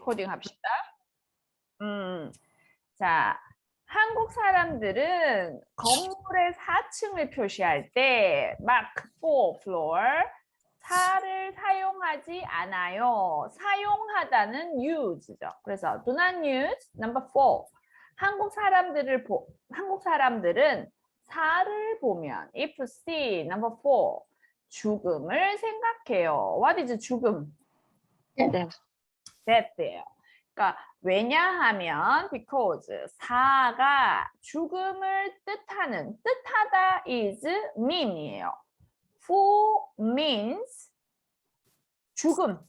코딩 합시다. 자, 한국 사람들은 건물의 4층을 표시할 때 Mark 4 floor 4를 사용하지 않아요. 사용하다는 use죠. 그래서 do not use number 4. 한국 사람들은 4를 보면 if see number 4 죽음을 생각해요. What is 죽음? 네. death예요. 그러니까 왜냐하면 because 4가 죽음을 뜻하다 is mean이에요. for means 죽음.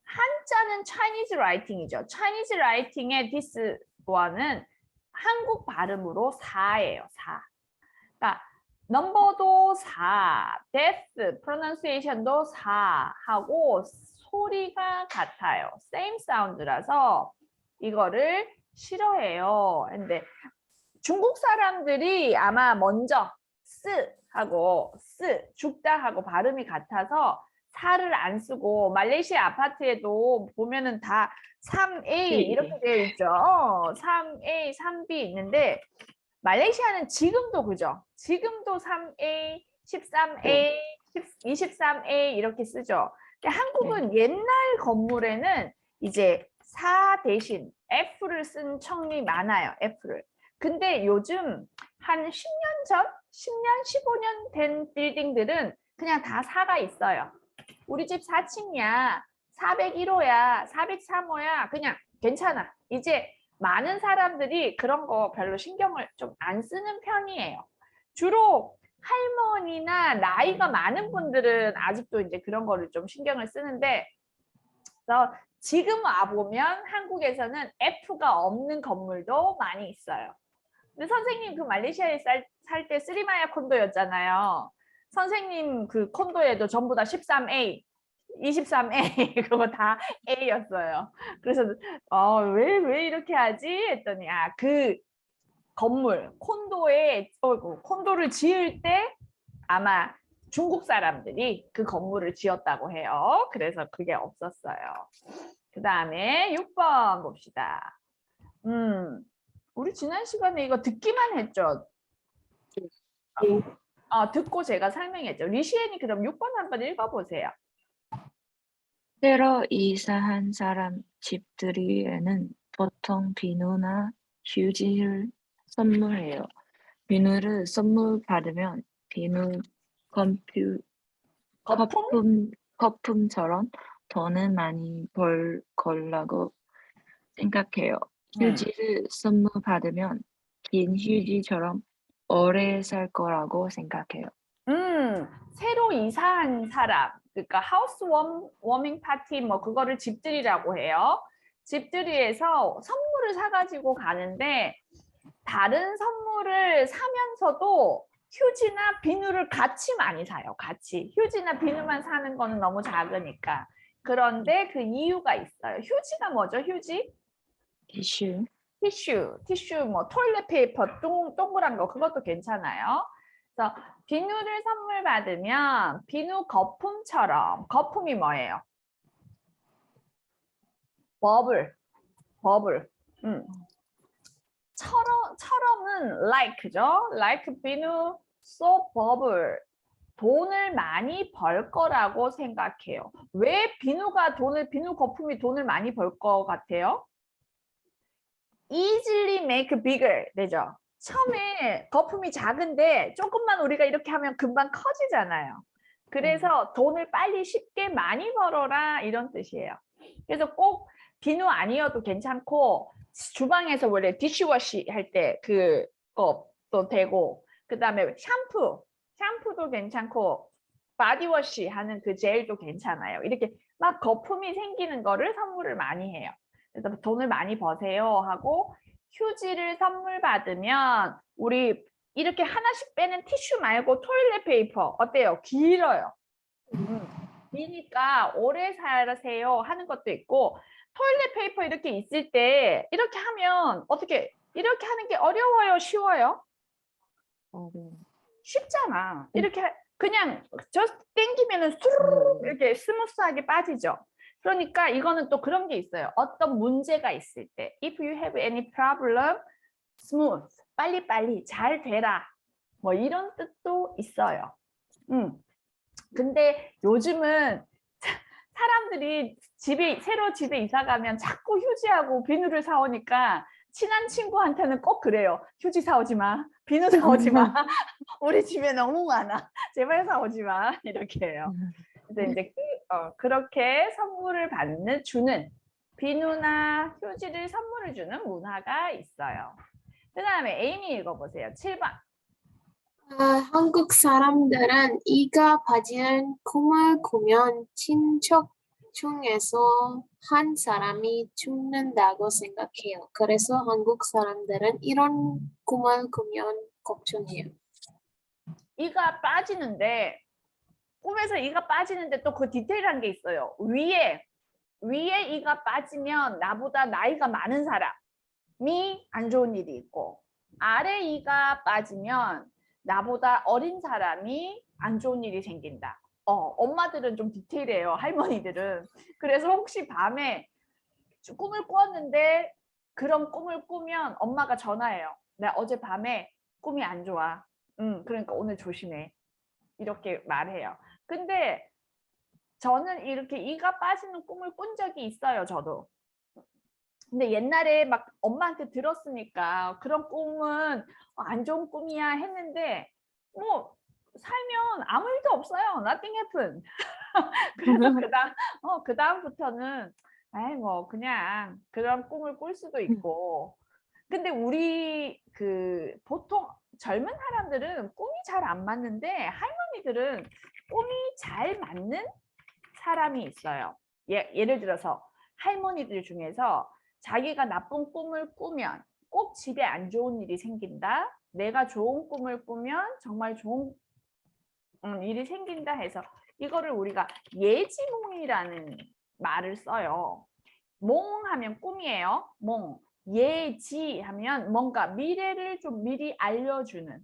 한자는 Chinese writing이죠. Chinese writing의 this one은 한국 발음으로 4예요. 4. 그러니까 넘버도 4, death, pronunciation도 4 하고 소리가 같아요. same sound라서 이거를 싫어해요. 근데 중국 사람들이 아마 먼저 하고 죽다 하고 발음이 같아서 4를 안 쓰고 말레이시아 아파트에도 보면은 다 3A 이렇게 되어 있죠. 3A, 3B 있는데 말레이시아는 지금도 그죠? 지금도 3A, 13A, 23A 이렇게 쓰죠. 근데 한국은 옛날 건물에는 이제 4 대신 F를 쓴 층이 많아요. F를. 근데 요즘 한 10년 전, 10년, 15년 된 빌딩들은 그냥 다 4가 있어요. 우리 집 4층이야. 401호야. 403호야. 그냥 괜찮아. 이제 많은 사람들이 그런 거 별로 신경을 좀 안 쓰는 편이에요. 주로 할머니나 나이가 많은 분들은 아직도 이제 그런 거를 좀 신경을 쓰는데, 그래서 지금 와보면 한국에서는 F가 없는 건물도 많이 있어요. 근데 선생님 그 말레이시아에 살 때 쓰리마야 콘도였잖아요. 선생님 그 콘도에도 전부 다 13A, 23A 그거 다 A였어요. 그래서 왜 이렇게 하지? 했더니 그 건물 콘도를 지을 때 아마 중국 사람들이 그 건물을 지었다고 해요. 그래서 그게 없었어요. 그 다음에 6번 봅시다. 우리 지난 시간에 이거 듣기만 했죠? 듣고 제가 설명했죠. 리시엔이 그럼 6번 한번 읽어보세요. 새로 이사한 사람 집들이에는 보통 비누나 휴지를 선물해요. 비누를 선물 받으면 비누 거품? 거품처럼 돈을 많이 벌 거라고 생각해요. 휴지를 선물 받으면 긴 휴지처럼 오래 살 거라고 생각해요. 새로 이사한 사람, 그러니까 하우스 워밍 파티 뭐 그거를 집들이라고 해요. 집들이에서 선물을 사가지고 가는데 다른 선물을 사면서도 휴지나 비누를 같이 많이 사요. 같이. 휴지나 비누만 사는 거는 너무 작으니까. 그런데 그 이유가 있어요. 휴지가 뭐죠? 휴지? 티슈. 티슈, 뭐 토일렛 페이퍼 동그란 거 그것도 괜찮아요. 그래서 비누를 선물 받으면 비누 거품처럼 거품이 뭐예요? 버블. 처럼은 like죠. like 비누 so bubble. 돈을 많이 벌 거라고 생각해요. 왜 비누 거품이 돈을 많이 벌 것 같아요? easily make bigger 되죠. 처음에 거품이 작은데 조금만 우리가 이렇게 하면 금방 커지잖아요. 그래서 돈을 빨리 쉽게 많이 벌어라 이런 뜻이에요. 그래서 꼭 비누 아니어도 괜찮고 주방에서 원래 디시워시 할 때 그것도 되고 그다음에 샴푸도 괜찮고 바디워시 하는 그 젤도 괜찮아요. 이렇게 막 거품이 생기는 거를 선물을 많이 해요. 그래서 돈을 많이 버세요 하고 휴지를 선물 받으면 우리 이렇게 하나씩 빼는 티슈 말고 토일렛 페이퍼 어때요? 길어요. 기니까 오래 사세요 하는 것도 있고 토일렛 페이퍼 이렇게 있을 때 이렇게 하면 어떻게 이렇게 하는 게 어려워요? 쉬워요? 쉽잖아. 이렇게 그냥 저 땡기면은 수르륵 이렇게 스무스하게 빠지죠. 그러니까 이거는 또 그런 게 있어요. 어떤 문제가 있을 때 if you have any problem, smooth, 빨리빨리 잘 되라. 뭐 이런 뜻도 있어요. 근데 요즘은 사람들이 새로 집에 이사 가면 자꾸 휴지하고 비누를 사오니까 친한 친구한테는 꼭 그래요. 휴지 사오지 마. 비누 사오지 마. 우리 집에 너무 많아. 제발 사오지 마. 이렇게 해요. 그래서 이제 그렇게 선물을 주는 비누나 휴지를 선물을 주는 문화가 있어요. 그 다음에 에이미 읽어보세요. 7번. 한국 사람들은 이가 빠지는 꿈을 꾸면 친척 중에서 한 사람이 죽는다고 생각해요. 그래서 한국 사람들은 이런 꿈을 꾸면 걱정해요. 이가 빠지는데 꿈에서 이가 빠지는데 또 그 디테일한 게 있어요. 위에 이가 빠지면 나보다 나이가 많은 사람이 안 좋은 일이 있고 아래 이가 빠지면 나보다 어린 사람이 안 좋은 일이 생긴다. 엄마들은 좀 디테일해요. 할머니들은. 그래서 혹시 밤에 꿈을 꾸었는데 그런 꿈을 꾸면 엄마가 전화해요. 나 어제 밤에 꿈이 안 좋아. 그러니까 오늘 조심해. 이렇게 말해요. 근데 저는 이렇게 이가 빠지는 꿈을 꾼 적이 있어요. 저도. 근데 옛날에 막 엄마한테 들었으니까 그런 꿈은 안 좋은 꿈이야 했는데 뭐 살면 아무 일도 없어요. Nothing happened. 그래서 그다음부터는 아이 뭐 그냥 그런 꿈을 꿀 수도 있고. 근데 우리 보통 젊은 사람들은 꿈이 잘 안 맞는데 할머니들은 꿈이 잘 맞는 사람이 있어요. 예를 들어서 할머니들 중에서 자기가 나쁜 꿈을 꾸면 꼭 집에 안 좋은 일이 생긴다. 내가 좋은 꿈을 꾸면 정말 좋은 일이 생긴다 해서 이거를 우리가 예지몽이라는 말을 써요. 몽하면 꿈이에요. 몽. 예지하면 뭔가 미래를 좀 미리 알려주는,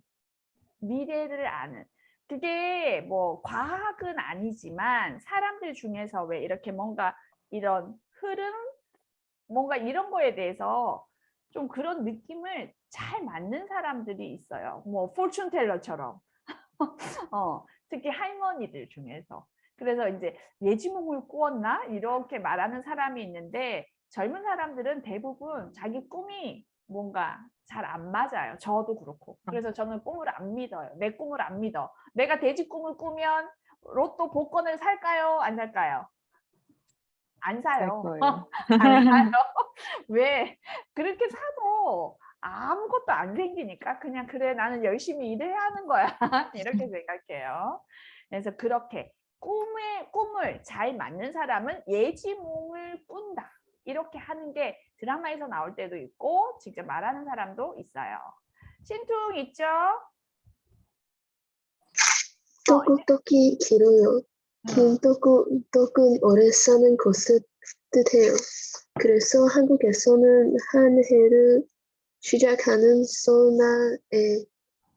미래를 아는. 그게 뭐 과학은 아니지만 사람들 중에서 왜 이렇게 뭔가 이런 흐름, 뭔가 이런 거에 대해서 좀 그런 느낌을 잘 맞는 사람들이 있어요. 뭐 포춘 텔러처럼. 특히 할머니들 중에서. 그래서 이제 예지몽을 꾸었나? 이렇게 말하는 사람이 있는데 젊은 사람들은 대부분 자기 꿈이 뭔가 잘 안 맞아요. 저도 그렇고. 그래서 저는 꿈을 안 믿어요. 내 꿈을 안 믿어. 내가 돼지 꿈을 꾸면 로또 복권을 살까요? 안 살까요? 안 살 사요. 거예요. 안 사요. 왜? 그렇게 사도 아무것도 안 생기니까 그냥 그래 나는 열심히 일을 해야 하는 거야. 이렇게 생각해요. 그래서 그렇게 꿈을 잘 맞는 사람은 예지몽을 꾼다. 이렇게 하는 게 드라마에서 나올 때도 있고 직접 말하는 사람도 있어요. 신퉁 있죠? 떡국떡이 길어요. 긴 떡은 오래 사는 것을 뜻해요. 그래서 한국에서는 한 해를 시작하는 설날에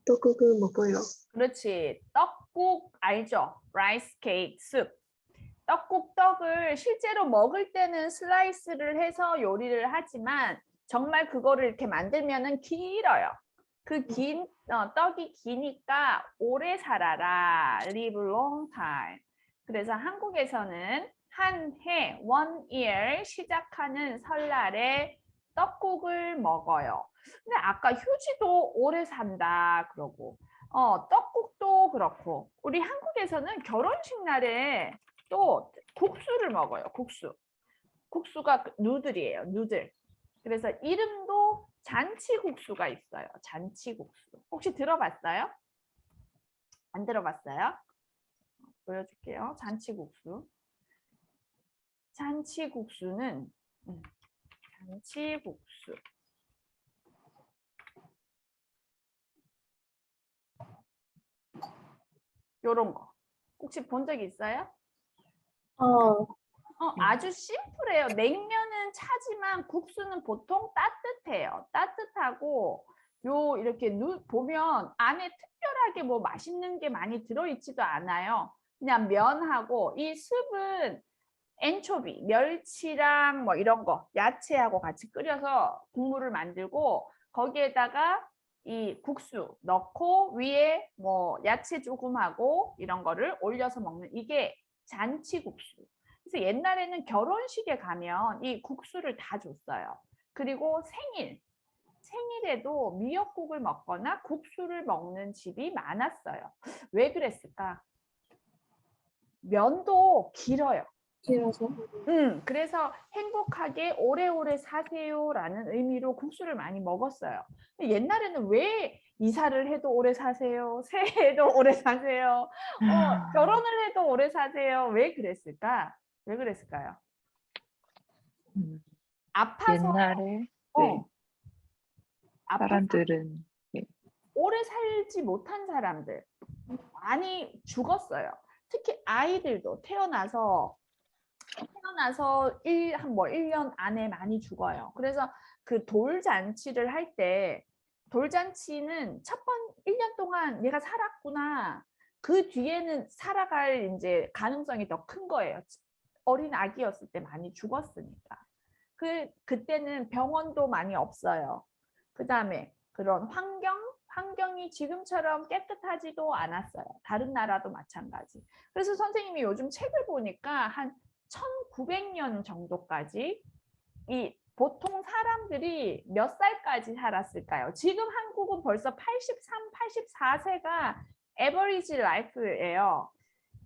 떡국을 먹어요. 그렇지. 떡국 알죠? 라이스 케이크 숲. 떡을 실제로 먹을 때는 슬라이스를 해서 요리를 하지만 정말 그거를 이렇게 만들면은 길어요. 그 떡이 기니까 오래 살아라. Live long time. 그래서 한국에서는 한 해, one year 시작하는 설날에 떡국을 먹어요. 근데 아까 휴지도 오래 산다 그러고 떡국도 그렇고 우리 한국에서는 결혼식 날에 또 국수를 먹어요. 국수가 누들이에요. 누들. 그래서 이름도 잔치국수가 있어요. 잔치국수. 혹시 들어봤어요? 안 들어봤어요? 보여줄게요. 잔치국수. 잔치국수. 요런 거. 혹시 본 적 있어요? 아주 심플해요. 냉면은 차지만 국수는 보통 따뜻해요. 따뜻하고 이렇게 보면 안에 특별하게 뭐 맛있는 게 많이 들어있지도 않아요. 그냥 면하고 이 숲은 엔초비, 멸치랑 뭐 이런 거, 야채하고 같이 끓여서 국물을 만들고 거기에다가 이 국수 넣고 위에 뭐 야채 조금 하고 이런 거를 올려서 먹는 이게 잔치국수. 그래서 옛날에는 결혼식에 가면 이 국수를 다 줬어요. 그리고 생일에도 미역국을 먹거나 국수를 먹는 집이 많았어요. 왜 그랬을까? 면도 길어요. 길어서. 그래서 행복하게 오래오래 사세요라는 의미로 국수를 많이 먹었어요. 근데 옛날에는 왜 이사를 해도 오래 사세요? 새해에도 오래 사세요? 결혼을 해도 오래 사세요? 왜 그랬을까? 왜 그랬을까요? 아파서 옛날에 어, 네, 아파서 사람들은 오래 살지 못한 사람들 많이 죽었어요. 특히 아이들도 태어나서 1년 안에 많이 죽어요. 그래서 그 돌잔치를 할 때 돌잔치는 1년 동안 얘가 살았구나. 그 뒤에는 살아갈 이제 가능성이 더 큰 거예요. 어린 아기였을 때 많이 죽었으니까. 그때는 병원도 많이 없어요. 그다음에 그런 환경이 지금처럼 깨끗하지도 않았어요. 다른 나라도 마찬가지. 그래서 선생님이 요즘 책을 보니까 한 1900년 정도까지 이 보통 사람들이 몇 살까지 살았을까요? 지금 한국은 벌써 83, 84세가 에버리지 라이프예요.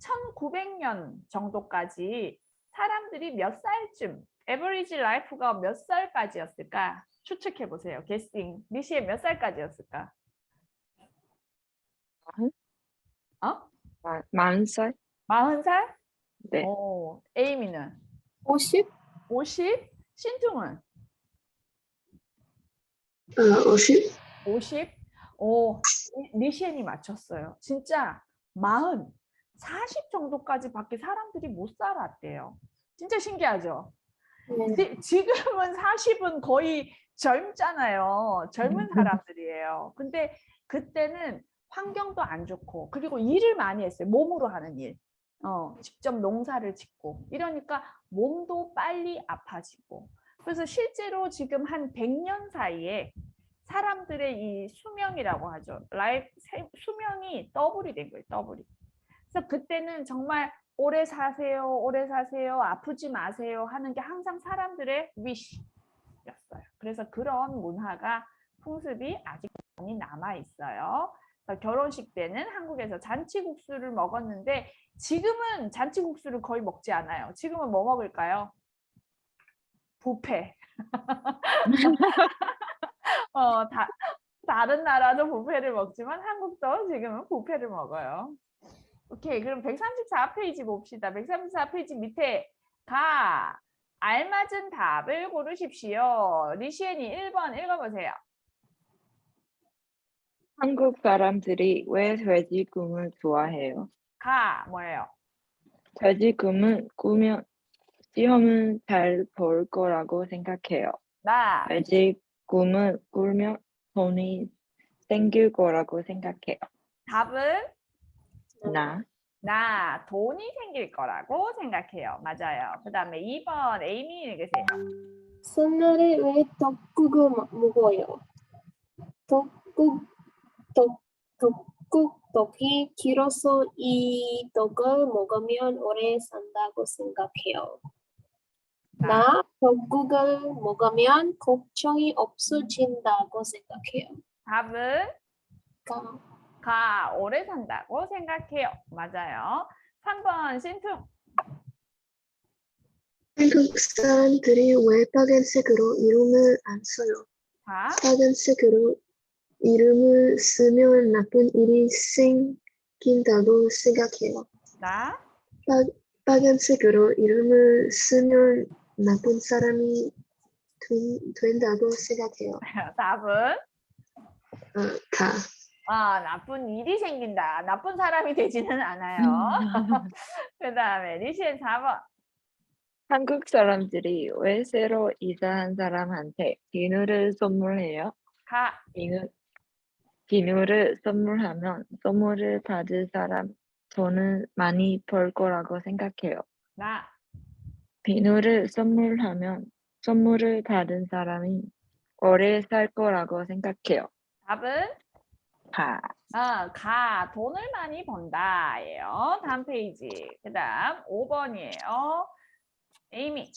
1900년 정도까지 사람들이 몇 살쯤 에버리지 라이프가 몇 살까지였을까? 추측해 보세요. 게스팅. 리시에 몇 살까지였을까? 어? 40살? 40살? 네. 에이미는 50? 50? 신퉁은 50? 50? 리시엔이 맞췄어요. 진짜 40 정도까지 밖에 사람들이 못 살았대요. 진짜 신기하죠? 네. 지금은 40은 거의 젊잖아요. 젊은 사람들이에요. 근데 그때는 환경도 안 좋고 그리고 일을 많이 했어요. 몸으로 하는 일. 직접 농사를 짓고 이러니까 몸도 빨리 아파지고 그래서 실제로 지금 한 100년 사이에 사람들의 이 수명이라고 하죠. 수명이 더블이 된 거예요. 더블이. 그래서 그때는 정말 오래 사세요, 오래 사세요, 아프지 마세요 하는 게 항상 사람들의 위시였어요. 그래서 그런 문화가 풍습이 아직 많이 남아 있어요. 결혼식 때는 한국에서 잔치국수를 먹었는데 지금은 잔치국수를 거의 먹지 않아요. 지금은 뭐 먹을까요? 뷔페. 다른 나라도 뷔페를 먹지만 한국도 지금은 뷔페를 먹어요. 오케이, 그럼 134페이지 봅시다. 134페이지 밑에 알맞은 답을 고르십시오. 리시엔이 1번 읽어보세요. 한국 사람들이 왜 돼지꿈을 좋아해요? 뭐예요? 돼지꿈은 꾸면 시험은 잘 볼 거라고 생각해요. 돼지꿈을 꾸면 돈이 생길 거라고 생각해요. 답은 돈이 생길 거라고 생각해요. 맞아요. 그 다음에 2번 에이미 읽으세요. 설날에 왜 떡국을 먹어요? 떡이 길어서 이 떡을 먹으면 오래 산다고 생각해요. 떡국을 먹으면 걱정이 없어진다고 생각해요. 답은 오래 산다고 생각해요. 맞아요. 3번 신퉁. 한국 사람들이 왜 빨간색으로 이름을 안 써요? 빨간색으로 이름을 쓰면 나쁜 일이 생긴다고 생각해요. 빨간색으로 이름을 쓰면 나쁜 사람이 된다고 생각해요. 답은? 나쁜 일이 생긴다. 나쁜 사람이 되지는 않아요. 그 다음에 리시엔 4번. 한국 사람들이 왜 새로 이사한 사람한테 비누를 선물해요? 비누를 선물하면 선물을 받을 사람 돈을 많이 벌 거라고 생각해요. 비누를 선물하면 선물을 받은 사람이 오래 살 거라고 생각해요. 답은 가. 돈을 많이 번다예요. 다음 페이지. 그다음 5번이에요. 에이미.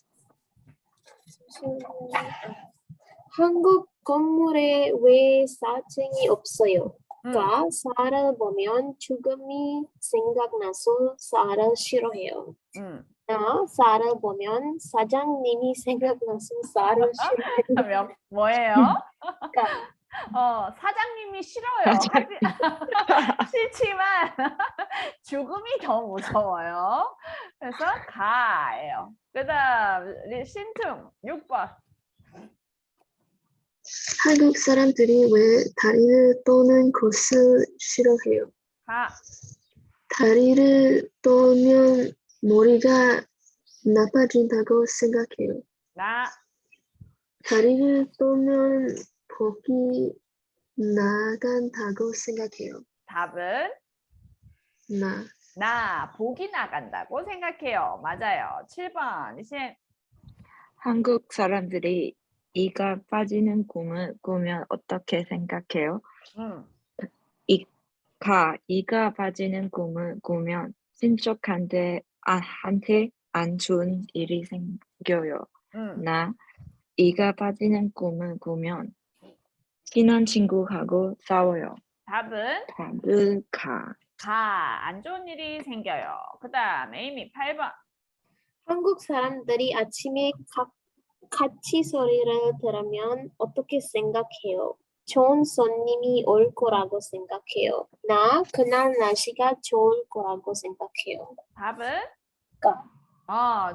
한국 건물에 왜 4층이 없어요? 음, 가 쌀을 보면 죽음이 생각나서 쌀을 싫어해요. 나 쌀을 보면 사장님이 생각나서 쌀을 싫어해요. 뭐예요? 사장님이 싫어요. 싫지만 죽음이 더 무서워요. 그래서 가예요. 그다음 신퉁 6번. 한국 사람들이 왜 다리를 떠는 것을 싫어해요? 가. 다리를 떠면 머리가 나빠진다고 생각해요. 나. 다리를 떠면 복이 나간다고 생각해요. 답은 나. 복이 나간다고 생각해요. 맞아요. 7번. 이제 한국 사람들이 이가 빠지는 꿈을 꾸면 어떻게 생각해요? 이가 빠지는 꿈을 꾸면 친척한테 안 좋은 일이 생겨요. 나 이가 빠지는 꿈을 꾸면 친한 친구하고 싸워요. 답은 가. 안 좋은 일이 생겨요. 그다음 에이미 8번. 한국 사람들이 아침에 같이 소리를 들으면 어떻게 생각해요? 좋은 손님이 올 거라고 생각해요. 나 그날 날씨가 좋을 거라고 생각해요. 답은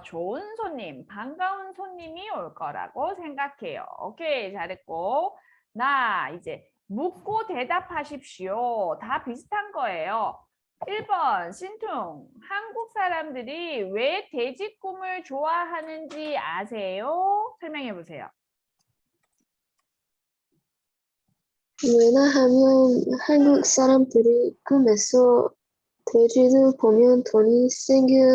좋은 손님, 반가운 손님이 올 거라고 생각해요. 오케이, 잘했고. 나 이제 묻고 대답하십시오. 다 비슷한 거예요. 1번 신퉁. 한국 사람들이 왜 돼지 꿈을 좋아하는지 아세요? 설명해 보세요. 왜냐하면 한국 사람들이 꿈에서 돼지를 보면 돈이 생길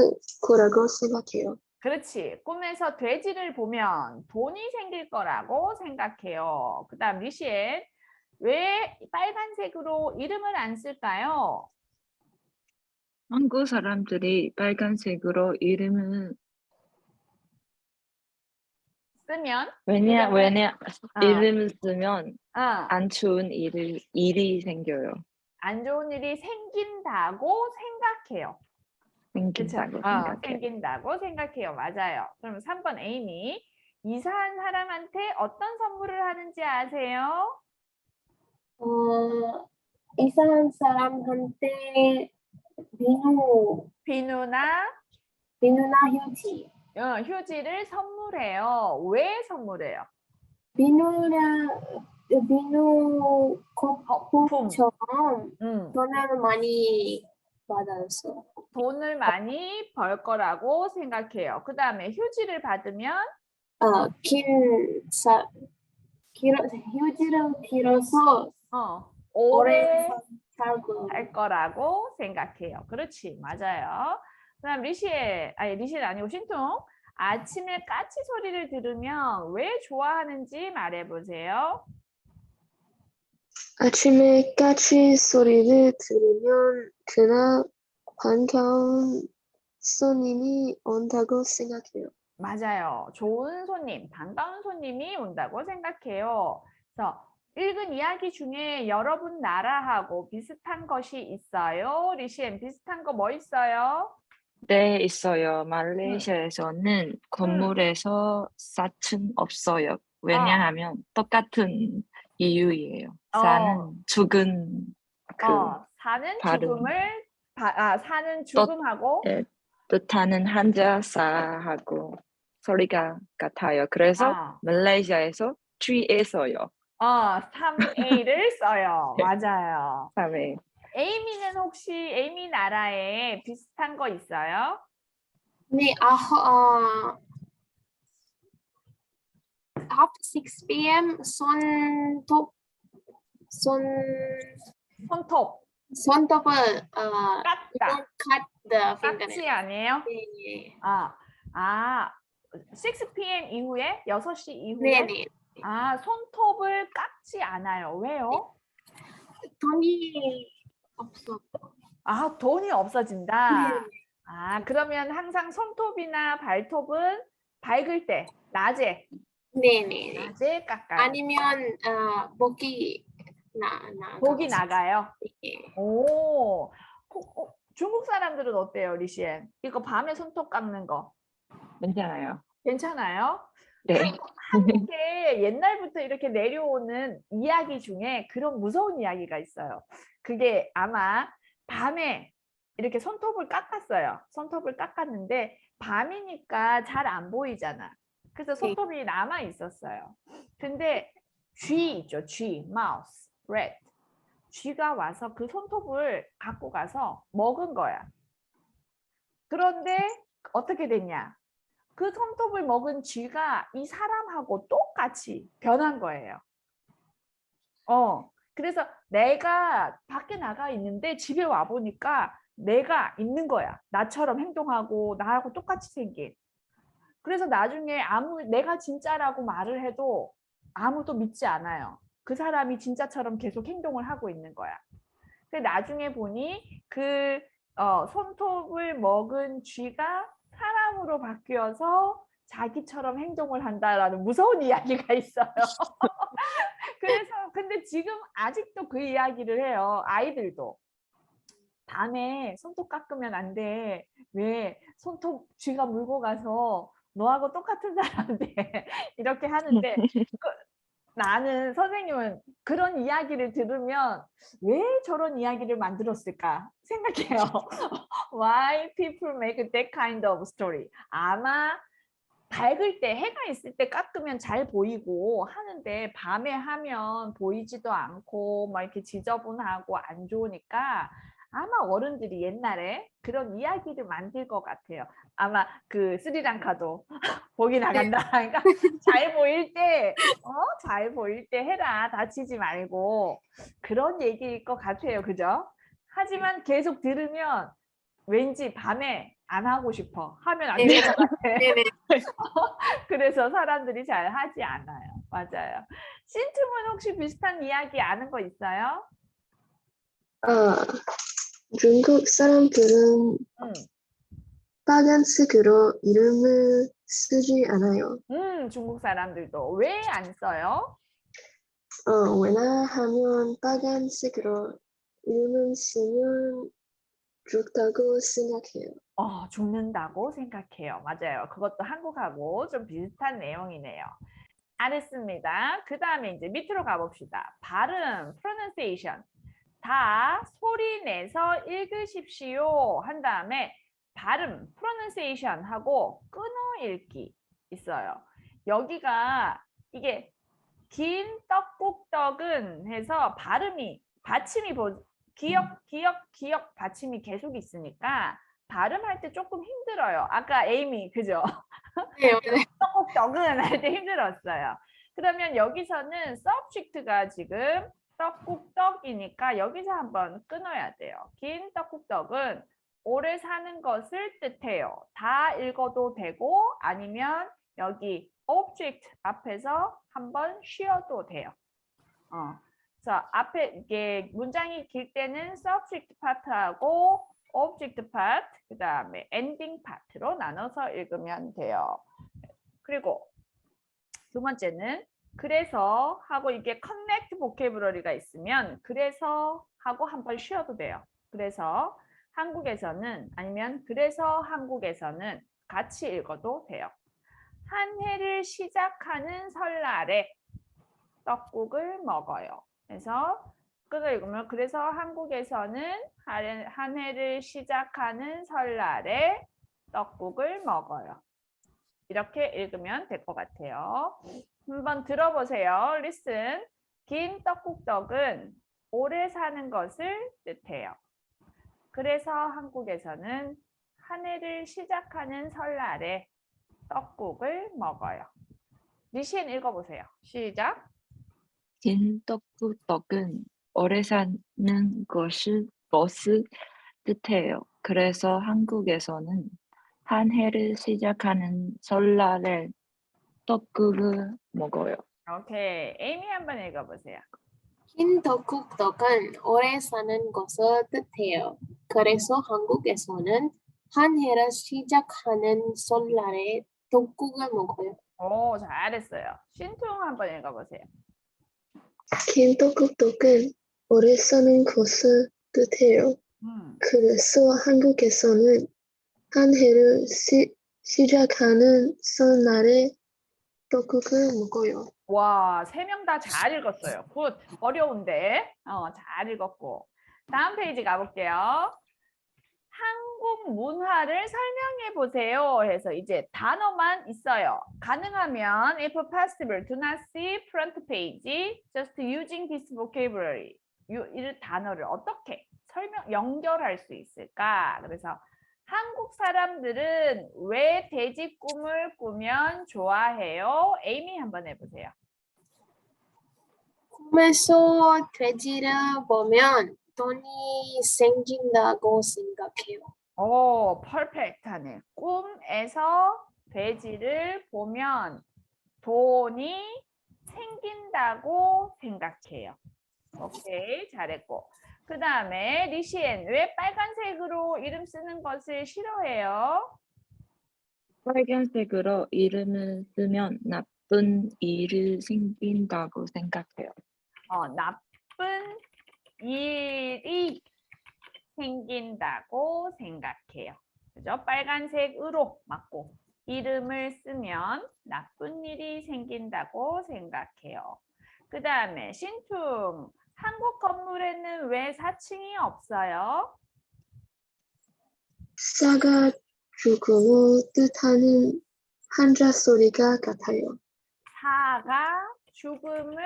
거라고 생각해요. 그렇지. 꿈에서 돼지를 보면 돈이 생길 거라고 생각해요. 그다음 리시엔. 왜 빨간색으로 이름을 안 쓸까요? 한국 사람들이 빨간색으로 이름을 쓰면 이름을 쓰면 어, 안 좋은 일이 생겨요. 안 좋은 일이 생긴다고 생각해요. 생긴다고 생각해요. 생긴다고 생각해요. 맞아요. 그럼 3번 에이미. 이사한 사람한테 어떤 선물을 하는지 아세요? 이상한 사람한테 비누나 휴지. 휴지를 선물해요. 왜 선물해요? 비누 거품. 거품처럼 돈을 많이 받아서. 돈을 많이 벌 거라고 생각해요. 그 다음에 휴지를 받으면 휴지를 길어서 오래 살고. 할 거라고 생각해요. 그렇지, 맞아요. 그다음 리시엘 아니고 신통. 아침에 까치 소리를 들으면 왜 좋아하는지 말해보세요. 아침에 까치 소리를 들으면 그날 반가운 손님이 온다고 생각해요. 맞아요. 좋은 손님, 반가운 손님이 온다고 생각해요. 그래서 읽은 이야기 중에 여러분 나라하고 비슷한 것이 있어요? 리시엔 비슷한 거 뭐 있어요? 네, 있어요. 말레이시아에서는 건물에서 4층 없어요. 왜냐하면 똑같은 이유예요. 죽은 사는 발음. 죽음을 사는 죽음하고 뜻하는 한자사하고 소리가 같아요. 그래서 말레이시아에서 3에 써요. 3A를 써요. 맞아요. 3에. 에이미는 혹시 에이미 나라에 비슷한 거 있어요? 네, after 6 p.m. 손톱을 깎다. cut the fingernail. 깍지 아니에요? 네. 6 p.m. 이후에 6시 이후에 네네. 아, 손톱을 깎지 않아요. 왜요? 돈이 없어. 아, 돈이 없어진다. 네. 아, 그러면 항상 손톱이나 발톱은 밝을 때, 낮에 네네. 깎아요. 아니면 목이 목이 나가요. 예. 오, 중국 사람들은 어때요, 리시엔? 이거 밤에 손톱 깎는 거 괜찮아요. 괜찮아요? 네. 한국에 옛날부터 이렇게 내려오는 이야기 중에 그런 무서운 이야기가 있어요. 그게 아마 밤에 이렇게 손톱을 깎았어요. 손톱을 깎았는데 밤이니까 잘 안 보이잖아. 그래서 손톱이 남아 있었어요. 근데 쥐 있죠, 쥐, 마우스, rat. 쥐가 와서 그 손톱을 갖고 가서 먹은 거야. 그런데 어떻게 됐냐? 그 손톱을 먹은 쥐가 이 사람하고 똑같이 변한 거예요. 그래서 내가 밖에 나가 있는데 집에 와 보니까 내가 있는 거야. 나처럼 행동하고 나하고 똑같이 생긴. 그래서 나중에 내가 진짜라고 말을 해도 아무도 믿지 않아요. 그 사람이 진짜처럼 계속 행동을 하고 있는 거야. 근데 나중에 보니 그 손톱을 먹은 쥐가 사람으로 바뀌어서 자기처럼 행동을 한다라는 무서운 이야기가 있어요. 그래서 근데 지금 아직도 그 이야기를 해요. 아이들도. 밤에 손톱 깎으면 안 돼. 왜 손톱 쥐가 물고 가서 너하고 똑같은 사람한테 이렇게 하는데 나는 선생님은 그런 이야기를 들으면 왜 저런 이야기를 만들었을까 생각해요. Why people make that kind of story? 아마 밝을 때 해가 있을 때 깎으면 잘 보이고 하는데 밤에 하면 보이지도 않고 막 이렇게 지저분하고 안 좋으니까 아마 어른들이 옛날에 그런 이야기를 만들 것 같아요. 아마 그 스리랑카도 복이 나간다. 그러니까 잘 보일 때 해라. 다치지 말고 그런 얘기일 것 같아요. 그죠? 하지만 계속 들으면 왠지 밤에 안 하고 싶어. 하면 안 될 것 같아. 네네. 그래서 사람들이 잘 하지 않아요. 맞아요. 신트문 혹시 비슷한 이야기 아는 거 있어요? 아, 중국 사람들은 응. 빨간색으로 이름을 쓰지 않아요. 중국 사람들도 왜 안 써요? 왜냐하면 빨간색으로 이름을 쓰면 좋다고 생각해요. 죽는다고 생각해요. 맞아요. 그것도 한국하고 좀 비슷한 내용이네요. 알겠습니다. 그 다음에 이제 밑으로 가봅시다. 발음, pronunciation. 다 소리 내서 읽으십시오. 한 다음에 발음, pronunciation 하고 끊어 읽기 있어요. 여기가 이게 긴 떡국떡은 해서 받침이 기억 받침이 계속 있으니까 발음할 때 조금 힘들어요. 아까 에이미 그죠? 네, 맞아요. 떡국떡은 할 때 힘들었어요. 그러면 여기서는 subject가 지금 떡국떡이니까 여기서 한번 끊어야 돼요. 긴 떡국떡은 오래 사는 것을 뜻해요. 다 읽어도 되고 아니면 여기 object 앞에서 한번 쉬어도 돼요. 자, 앞에 이게 문장이 길 때는 subject 파트하고 object 파트, 그 다음에 ending 파트로 나눠서 읽으면 돼요. 그리고 두 번째는 그래서 하고 이게 connect vocabulary가 있으면 그래서 하고 한번 쉬어도 돼요. 그래서 한국에서는 아니면 그래서 한국에서는 같이 읽어도 돼요. 한 해를 시작하는 설날에 떡국을 먹어요. 그래서 그거 읽으면 그래서 한국에서는 한 해를 시작하는 설날에 떡국을 먹어요. 이렇게 읽으면 될 것 같아요. 한번 들어보세요. Listen. 긴 떡국떡은 오래 사는 것을 뜻해요. 그래서 한국에서는 한 해를 시작하는 설날에 떡국을 먹어요. 리시엔 읽어보세요. 시작. 긴 떡국떡은 오래 사는 것을 뜻해요. 그래서 한국에서는 한 해를 시작하는 설날에 떡국을 먹어요. 오케이. 에이미 한번 읽어보세요. 흰 덕국덕은 오래 사는 것을 뜻해요. 그래서 한국에서는 한 해를 시작하는 설날에 덕국을 먹어요. 오, 잘했어요. 신tung 한번 읽어보세요. 긴 떡국떡은 오래 사는 것을 뜻해요. 그래서 한국에서는 한 해를 시작하는 설날에 떡국을 먹어요. 와, 3명 다 잘 읽었어요. 굿. 어려운데. 잘 읽었고. 다음 페이지 가볼게요. 한국 문화를 설명해 보세요 해서 이제 단어만 있어요. 가능하면 if possible do not see front page just using this vocabulary. 이 단어를 어떻게 연결할 수 있을까? 그래서 한국 사람들은 왜 돼지 꿈을 꾸면 좋아해요? 에이미 한번 해보세요. 꿈에서 돼지를 보면 돈이 생긴다고 생각해요. 오, 퍼펙트하네. 꿈에서 돼지를 보면 돈이 생긴다고 생각해요. 오케이, 잘했고. 그 다음에 리시엔, 왜 빨간색으로 이름 쓰는 것을 싫어해요? 빨간색으로 이름을 쓰면 나쁜 일이 생긴다고 생각해요. 나쁜 일이 생긴다고 생각해요. 그죠? 빨간색으로 맞고 이름을 쓰면 나쁜 일이 생긴다고 생각해요. 그 다음에 신퉁, 한국 건물에는 왜 4층이 없어요? 싸가 죽음을 뜻하는 한자 소리가 같아요. 사가 죽음을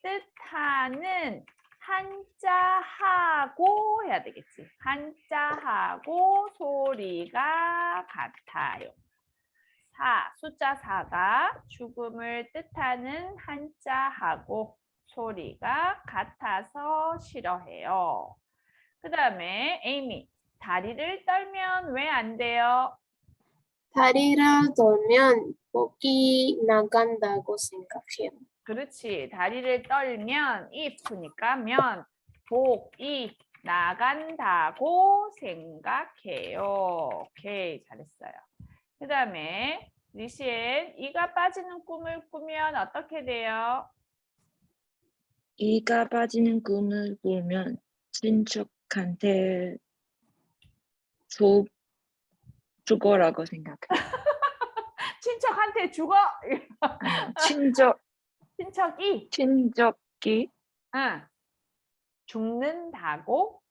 뜻하는 한자하고 해야 되겠지. 한자하고 소리가 같아요. 숫자 4가 죽음을 뜻하는 한자하고 소리가 같아서 싫어해요. 그 다음에 에이미, 다리를 떨면 왜 안 돼요? 다리를 떨면 목이 나간다고 생각해요. 그렇지. 다리를 떨면 if니까 면, 복이 나간다고 생각해요. 오케이, 잘했어요. 그 다음에 리시엔, 이가 빠지는 꿈을 꾸면 어떻게 돼요? 이가 빠지는 꿈을 꾸면 친척한테 죽어라고 생각해요. 친척한테 죽어! 아니요, 친척이 친족이 죽는다고?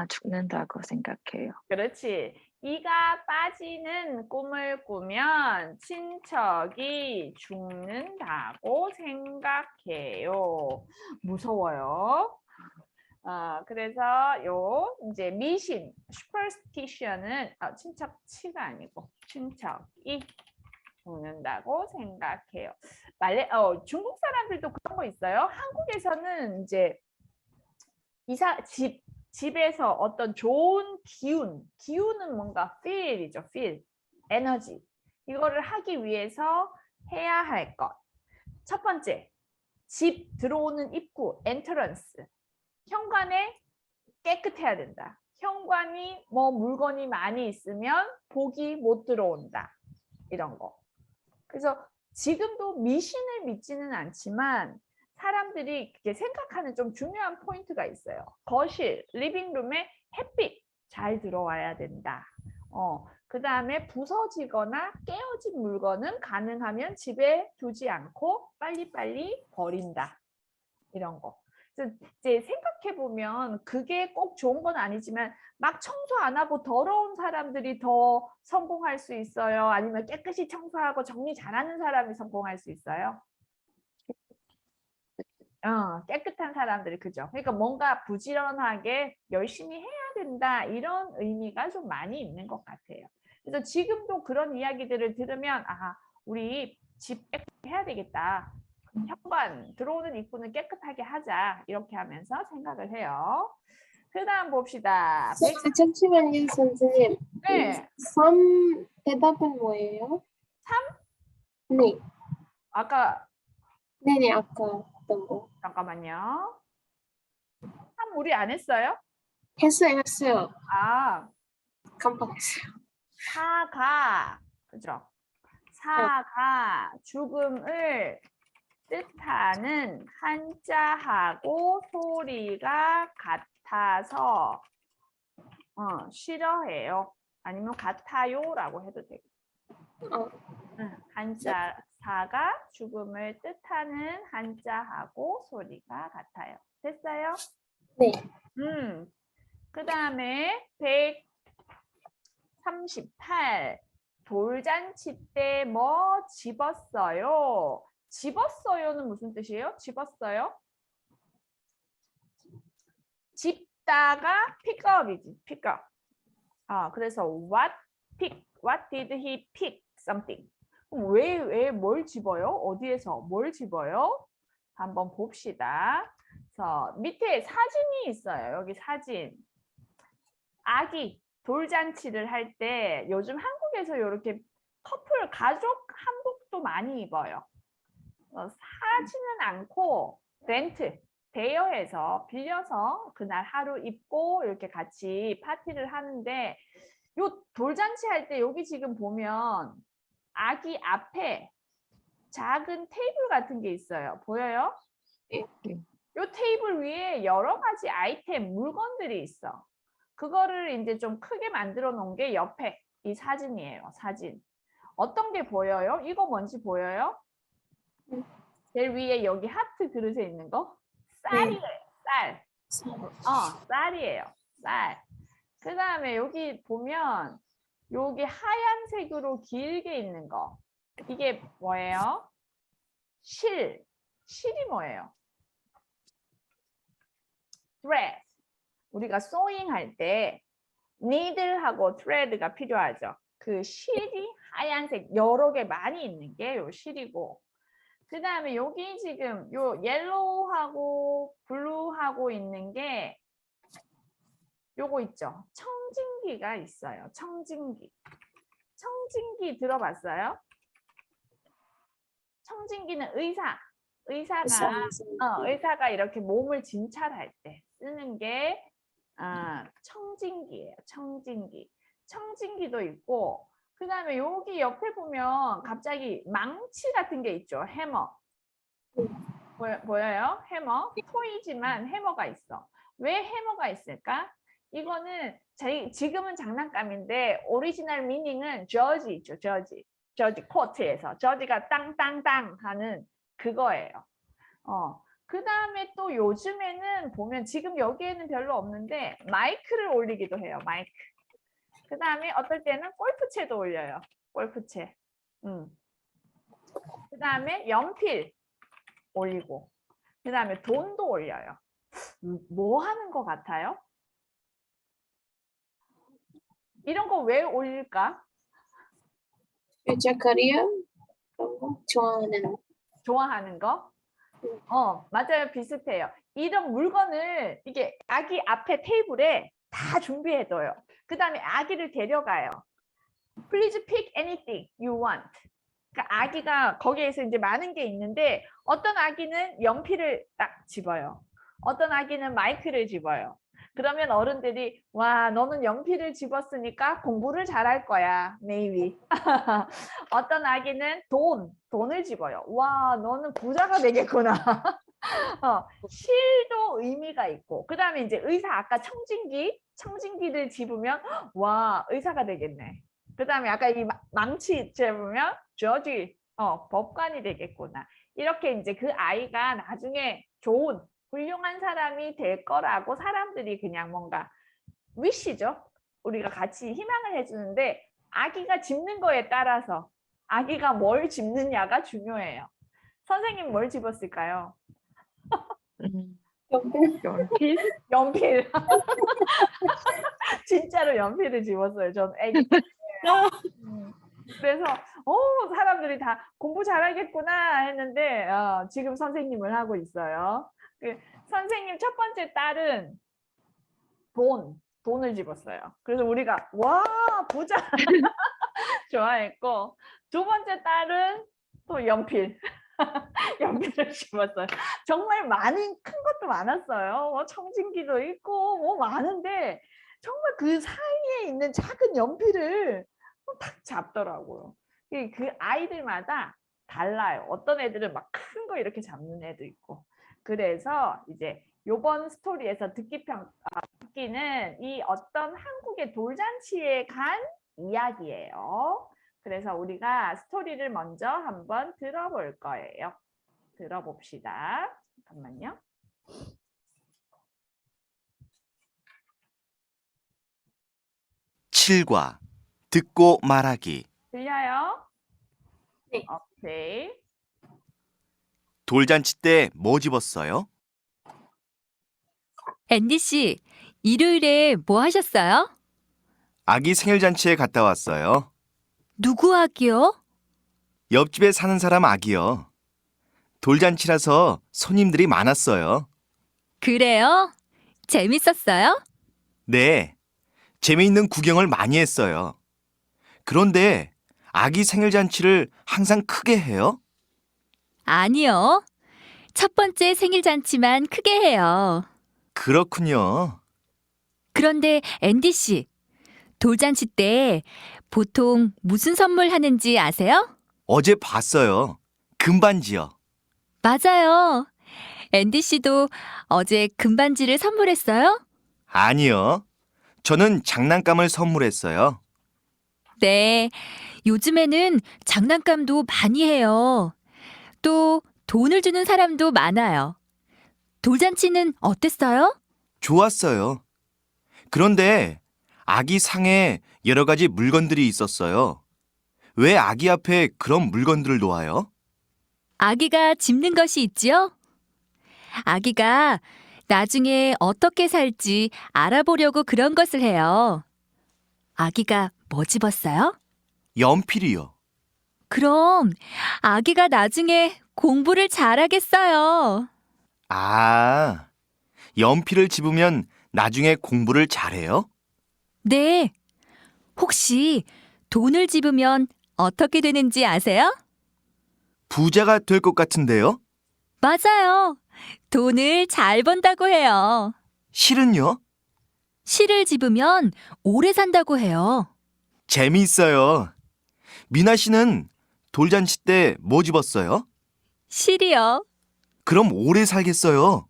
죽는다고 생각해요. 그렇지. 이가 빠지는 꿈을 꾸면 친척이 죽는다고 생각해요. 무서워요. 그래서 이제 미신, superstition은 친척치가 아니고 친척이 죽는다고 생각해요. 중국 사람들도 그런 거 있어요. 한국에서는 이제 집에서 어떤 좋은 기운은 뭔가 feel이죠, feel, 에너지. 이거를 하기 위해서 해야 할 것. 첫 번째, 집 들어오는 입구, entrance. 현관에 깨끗해야 된다. 현관이 물건이 많이 있으면 복이 못 들어온다. 이런 거. 그래서 지금도 미신을 믿지는 않지만 사람들이 생각하는 좀 중요한 포인트가 있어요. 거실, 리빙룸에 햇빛 잘 들어와야 된다. 그 다음에 부서지거나 깨어진 물건은 가능하면 집에 두지 않고 빨리빨리 버린다. 이런 거. 이제 생각해보면 그게 꼭 좋은 건 아니지만 막 청소 안 하고 더러운 사람들이 더 성공할 수 있어요? 아니면 깨끗이 청소하고 정리 잘하는 사람이 성공할 수 있어요? 깨끗한 사람들이, 그죠? 그러니까 뭔가 부지런하게 열심히 해야 된다, 이런 의미가 좀 많이 있는 것 같아요. 그래서 지금도 그런 이야기들을 들으면 우리 집 깨끗해야 되겠다. 현관 들어오는 입구는 깨끗하게 하자, 이렇게 하면서 생각을 해요. 그 다음 봅시다. 잠시만요, 선생님. 네. 3 대답은 뭐예요? 3? 네. 아까 네네, 아까 어떤 거. 잠깐만요. 3 우리 안 했어요? 했어요. 아, 깜빡했어요. 사가 그죠? 사가 죽음을 뜻하는 한자하고 소리가 같아서 싫어해요. 아니면 같아요라고 해도 되고. 어, 한자 사가 죽음을 뜻하는 한자하고 소리가 같아요. 됐어요? 네. 그 다음에 138 돌잔치 때 뭐 집었어요? 집었어요는 무슨 뜻이에요? 집었어요? 집다가 pickup이지, pick up. 그래서 what did he pick something? 그럼 왜 뭘 집어요? 어디에서 뭘 집어요? 한번 봅시다. 그래서 밑에 사진이 있어요. 여기 사진. 아기 돌잔치를 할 때 요즘 한국에서 이렇게 커플 가족 한복도 많이 입어요. 사지는 않고 렌트 대여해서 빌려서 그날 하루 입고 이렇게 같이 파티를 하는데 요 돌잔치 할 때 여기 지금 보면 아기 앞에 작은 테이블 같은 게 있어요. 보여요? 네. 요 테이블 위에 여러 가지 아이템 물건들이 있어. 그거를 이제 좀 크게 만들어 놓은 게 옆에 이 사진이에요. 사진. 어떤 게 보여요? 이거 뭔지 보여요? 제일 위에 여기 하트 그릇에 있는 거? 쌀이에요. 쌀. 쌀이에요. 쌀. 그 다음에 여기 보면 여기 하얀색으로 길게 있는 거. 이게 뭐예요? 실. 실이 뭐예요? thread. 우리가 sewing 할 때 needle하고 thread가 필요하죠. 그 실이 하얀색 여러 개 많이 있는 게 요 실이고 그 다음에 여기 지금 요 옐로우하고 블루하고 있는 게 요거 있죠. 청진기가 있어요. 청진기. 청진기 들어봤어요? 청진기는 의사가 이렇게 몸을 진찰할 때 쓰는 게 청진기예요. 청진기. 청진기도 있고 그 다음에 여기 옆에 보면 갑자기 망치 같은 게 있죠. 해머. 보여요? 해머. 토이지만 해머가 있어. 왜 해머가 있을까? 이거는 지금은 장난감인데 오리지널 미닝은 저지 있죠. 저지 코트에서 저지가 땅땅땅 하는 그거예요. 그 다음에 또 요즘에는 보면 지금 여기에는 별로 없는데 마이크를 올리기도 해요. 마이크. 그 다음에 어떨 때는 골프채도 올려요. 골프채. 그 다음에 연필 올리고 그 다음에 돈도 올려요. 뭐 하는 것 같아요? 이런 거 왜 올릴까? 유자카리야 그런 거 좋아하는 거? 맞아요. 비슷해요. 이런 물건을 이게 아기 앞에 테이블에 다 준비해둬요. 그 다음에 아기를 데려가요. Please pick anything you want. 그러니까 아기가 거기에서 이제 많은 게 있는데 어떤 아기는 연필을 딱 집어요. 어떤 아기는 마이크를 집어요. 그러면 어른들이 와 너는 연필을 집었으니까 공부를 잘할 거야. maybe. 어떤 아기는 돈을 집어요. 와 너는 부자가 되겠구나. 실도 의미가 있고 그 다음에 이제 의사 아까 청진기를 집으면 와 의사가 되겠네. 그 다음에 아까 이 망치 집으면 저지 법관이 되겠구나. 이렇게 이제 그 아이가 나중에 좋은 훌륭한 사람이 될 거라고 사람들이 그냥 뭔가 위시죠. 우리가 같이 희망을 해주는데 아기가 집는 거에 따라서 아기가 뭘 집느냐가 중요해요. 선생님 뭘 집었을까요? 연필? 연필. 진짜로 연필을 집었어요. 전 애기 때. 그래서 사람들이 다 공부 잘하겠구나 했는데 지금 선생님을 하고 있어요. 선생님 첫 번째 딸은 돈을 집었어요. 그래서 우리가 와 부자 좋아했고 두 번째 딸은 또 연필. 연필을 집었어요. 정말 많은 큰 것도 많았어요. 뭐 청진기도 있고 뭐 많은데 정말 그 사이에 있는 작은 연필을 탁 잡더라고요. 그 아이들마다 달라요. 어떤 애들은 막 큰 거 이렇게 잡는 애도 있고. 그래서 이제 요번 스토리에서 듣기는 이 어떤 한국의 돌잔치에 간 이야기예요. 그래서 우리가 스토리를 먼저 한번 들어볼 거예요. 들어봅시다. 잠깐만요. 칠과 듣고 말하기. 들려요? 네. 오케이. 돌잔치 때 뭐 집었어요? 앤디 씨, 일요일에 뭐 하셨어요? 아기 생일잔치에 갔다 왔어요. 누구 아기요? 옆집에 사는 사람 아기요. 돌잔치라서 손님들이 많았어요. 그래요? 재밌었어요? 네, 재미있는 구경을 많이 했어요. 그런데 아기 생일잔치를 항상 크게 해요? 아니요. 첫 번째 생일 잔치만 크게 해요. 그렇군요. 그런데 앤디 씨, 돌잔치 때 보통 무슨 선물 하는지 아세요? 어제 봤어요. 금반지요. 맞아요. 앤디 씨도 어제 금반지를 선물했어요? 아니요. 저는 장난감을 선물했어요. 네. 요즘에는 장난감도 많이 해요. 또 돈을 주는 사람도 많아요. 돌잔치는 어땠어요? 좋았어요. 그런데 아기 상에 여러 가지 물건들이 있었어요. 왜 아기 앞에 그런 물건들을 놓아요? 아기가 짚는 것이 있지요? 아기가 나중에 어떻게 살지 알아보려고 그런 것을 해요. 아기가 뭐 집었어요? 연필이요. 그럼 아기가 나중에 공부를 잘하겠어요. 아, 연필을 집으면 나중에 공부를 잘해요? 네. 혹시 돈을 집으면 어떻게 되는지 아세요? 부자가 될 것 같은데요? 맞아요. 돈을 잘 번다고 해요. 실은요? 실을 집으면 오래 산다고 해요. 재미있어요. 미나 씨는 돌잔치 때 뭐 집었어요? 실이요. 그럼 오래 살겠어요.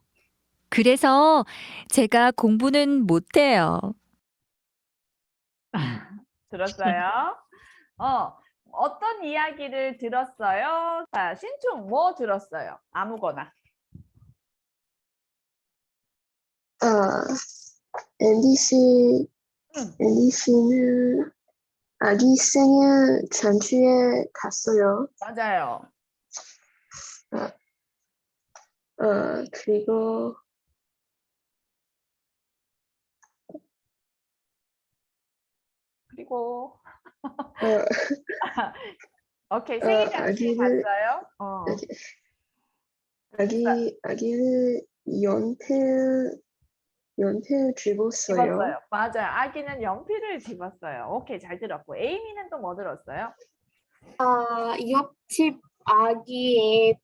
그래서 제가 공부는 못해요. 들었어요? 어떤 이야기를 들었어요? 자, 신충 뭐 들었어요? 아무거나. 앤디 씨, 응. 앤디 씨는 아기 생일 잔치에 갔어요. 맞아요. 그리고 그리고 어, 오케이. 생일 잔치에 아기를 갔어요? 아기를 연필 집었어요. 집었어요. 맞아요. 아기는 연필을 집었어요. 오케이. 잘 들었고. 에이미는 또 뭐 들었어요? 옆집 아기의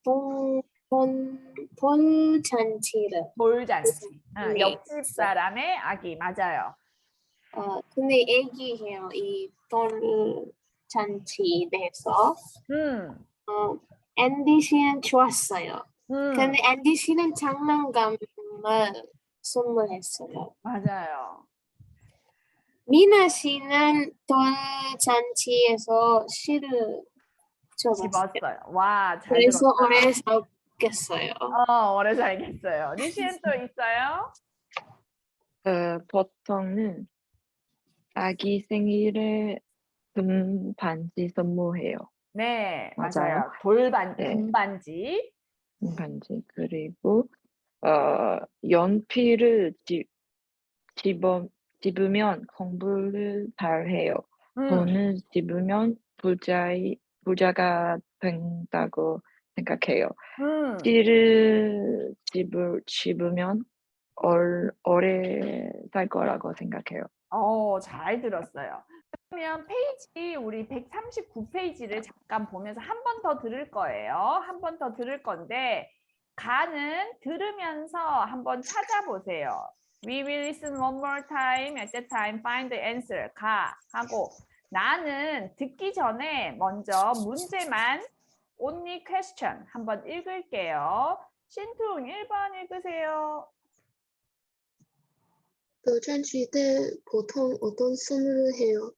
돌잔치를. 돌잔치. 네. 옆집 사람의 아기. 맞아요. 근데 얘기해요. 이 돌잔치에 대해서. 앤디 씨는 좋았어요. 근데 앤디 씨는 장난감을 선물했어요. 맞아요. 미나 씨는 돌잔치에서 실을 접었어요. 집었어요. 와, 잘 그래서 들었다. 오래 살겠어요. 오래 살겠어요. 리시엔 또 있어요? 보통은 아기 생일에 금반지 선물해요. 네, 맞아요. 맞아요. 네. 금반지. 금반지. 그리고 연필을 집으면 공부를 잘해요. 돈을 집으면 부자가 된다고 생각해요. 음, 실을 집으면 오래 살 거라고 생각해요. 잘 들었어요. 그러면 페이지 우리 139페이지를 잠깐 보면서 한 번 더 들을 거예요. 한 번 더 들을 건데 가는 들으면서 한번 찾아보세요. We will listen one more time. At that time, find the answer. 가 하고 나는 듣기 전에 먼저 문제만 only question 한번 읽을게요. 신퉁 1번 읽으세요. 돌잔치 때 보통 어떤 선물을 해요?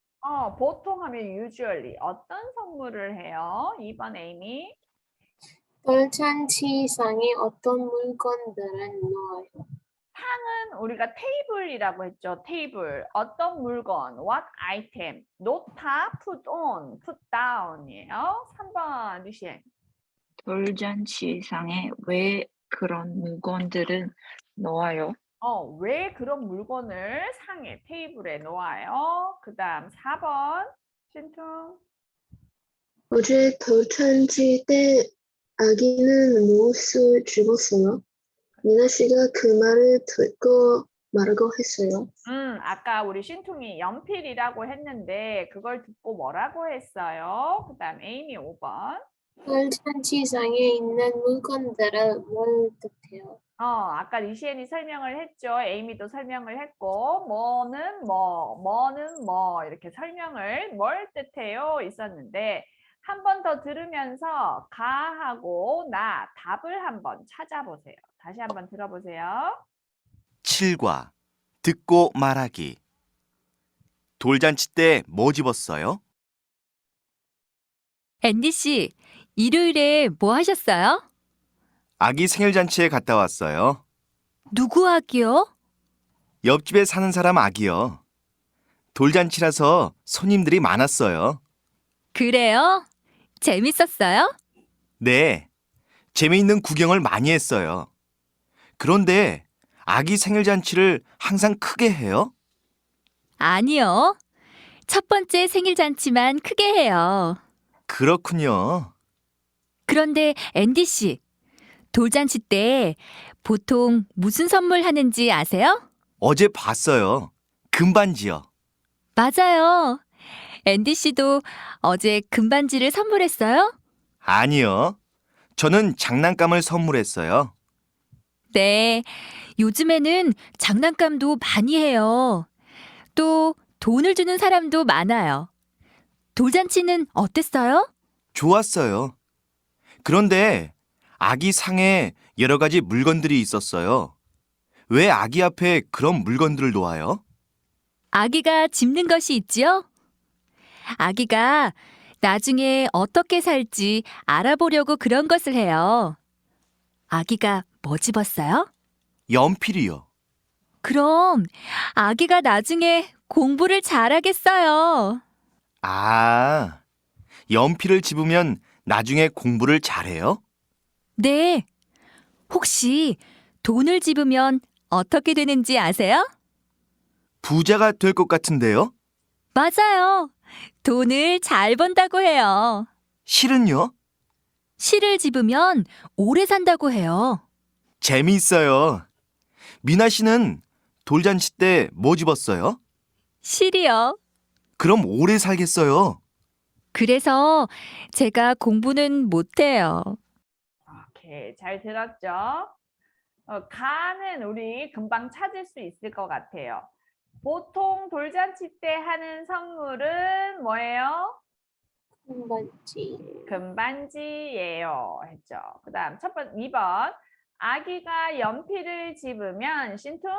보통 하면 usually 어떤 선물을 해요? 2번 에이미. 돌잔치상에 어떤 물건들은 넣어요? 상은 우리가 테이블이라고 했죠. 테이블. 어떤 물건, what item. 놓다, put on, put down이에요. 3번 루시엔. 돌잔치상에 왜 그런 물건들은 놓아요? 왜 그런 물건을 상에, 테이블에 놓아요? 그 다음 4번 신퉁. 어제 돌잔치 때 아기는 무엇을 집었어요? 미나 씨가 그 말을 듣고 말하고 했어요. 아까 우리 신퉁이 연필이라고 했는데 그걸 듣고 뭐라고 했어요? 그 다음 에이미 5번. 돌잔치상에 있는 물건들은 뭘 뜻해요? 아까 리시엔이 설명을 했죠. 에이미도 설명을 했고 뭐는 뭐는 뭐 이렇게 설명을 뭘 뜻해요 있었는데 한 번 더 들으면서 가하고 나 답을 한번 찾아보세요. 다시 한번 들어보세요. 7과 듣고 말하기. 돌잔치 때 뭐 집었어요? 앤디 씨, 일요일에 뭐 하셨어요? 아기 생일잔치에 갔다 왔어요. 누구 아기요? 옆집에 사는 사람 아기요. 돌잔치라서 손님들이 많았어요. 그래요? 재밌었어요? 네, 재미있는 구경을 많이 했어요. 그런데 아기 생일잔치를 항상 크게 해요? 아니요. 첫 번째 생일 잔치만 크게 해요. 그렇군요. 그런데 앤디 씨, 돌잔치 때 보통 무슨 선물 하는지 아세요? 어제 봤어요. 금반지요. 맞아요. 앤디 씨도 어제 금반지를 선물했어요? 아니요. 저는 장난감을 선물했어요. 네. 요즘에는 장난감도 많이 해요. 또 돈을 주는 사람도 많아요. 돌잔치는 어땠어요? 좋았어요. 그런데 아기 상에 여러 가지 물건들이 있었어요. 왜 아기 앞에 그런 물건들을 놓아요? 아기가 집는 것이 있지요? 아기가 나중에 어떻게 살지 알아보려고 그런 것을 해요. 아기가 뭐 집었어요? 연필이요. 그럼 아기가 나중에 공부를 잘하겠어요. 아, 연필을 집으면 나중에 공부를 잘해요? 네. 혹시 돈을 집으면 어떻게 되는지 아세요? 부자가 될 것 같은데요? 맞아요. 돈을 잘 번다고 해요. 실은요? 실을 집으면 오래 산다고 해요. 재미있어요. 미나 씨는 돌잔치 때 뭐 집었어요? 실이요. 그럼 오래 살겠어요. 그래서 제가 공부는 못해요. 오케이, 잘 들었죠? 가는 우리 금방 찾을 수 있을 것 같아요. 보통 돌잔치 때 하는 선물은 뭐예요? 금반지. 금반지예요. 했죠. 그 다음 2번. 아기가 연필을 집으면 신퉁?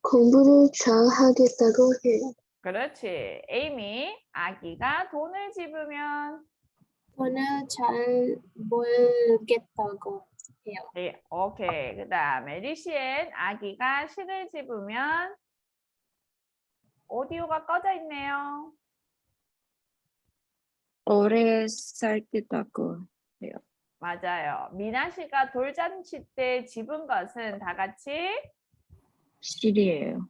공부를 잘 하겠다고 해요. 그렇지. 에이미, 아기가 돈을 집으면? 돈을 잘 벌겠다고 해요. 네, 오케이. 그 다음에 리시엔, 아기가 실을 집으면? 오디오가 꺼져 있네요. 오래 살겠다고 해요. 맞아요. 미나 씨가 돌잔치 때 집은 것은 다 같이 실이에요.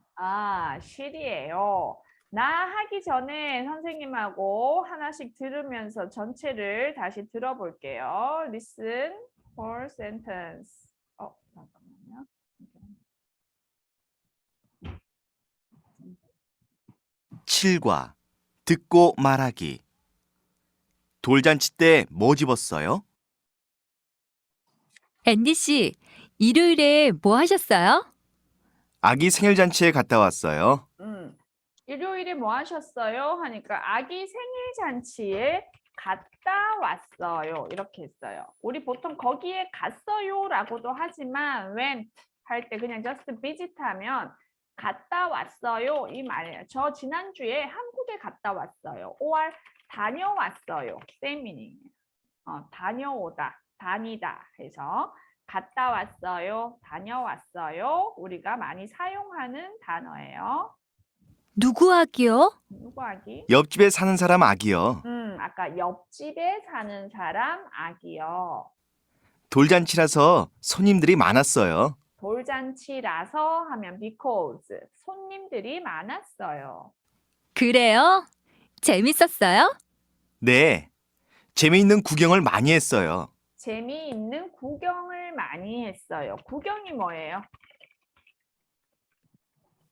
실이에요. 나 하기 전에 선생님하고 하나씩 들으면서 전체를 다시 들어볼게요. 리슨. whole sentence. 잠깐만요. 칠과 듣고 말하기. 돌잔치 때 뭐 집었어요? 앤디 씨, 일요일에 뭐 하셨어요? 아기 생일 잔치에 갔다 왔어요. 일요일에 뭐 하셨어요? 하니까 아기 생일 잔치에 갔다 왔어요. 이렇게 했어요. 우리 보통 거기에 갔어요라고도 하지만 went 할 때 그냥 just visit 하면 갔다 왔어요 이 말이에요. 저 지난주에 한국에 갔다 왔어요. or 다녀왔어요. same meaning. 다녀오다, 다니다 해서 갔다 왔어요, 다녀왔어요. 우리가 많이 사용하는 단어예요. 누구 아기요? 누구 아기? 옆집에 사는 사람 아기요. 아까 옆집에 사는 사람 아기요. 돌잔치라서 손님들이 많았어요. 돌잔치라서 하면 because 손님들이 많았어요. 그래요? 재밌었어요? 네. 재미있는 구경을 많이 했어요. 재미있는 구경을 많이 했어요. 구경이 뭐예요?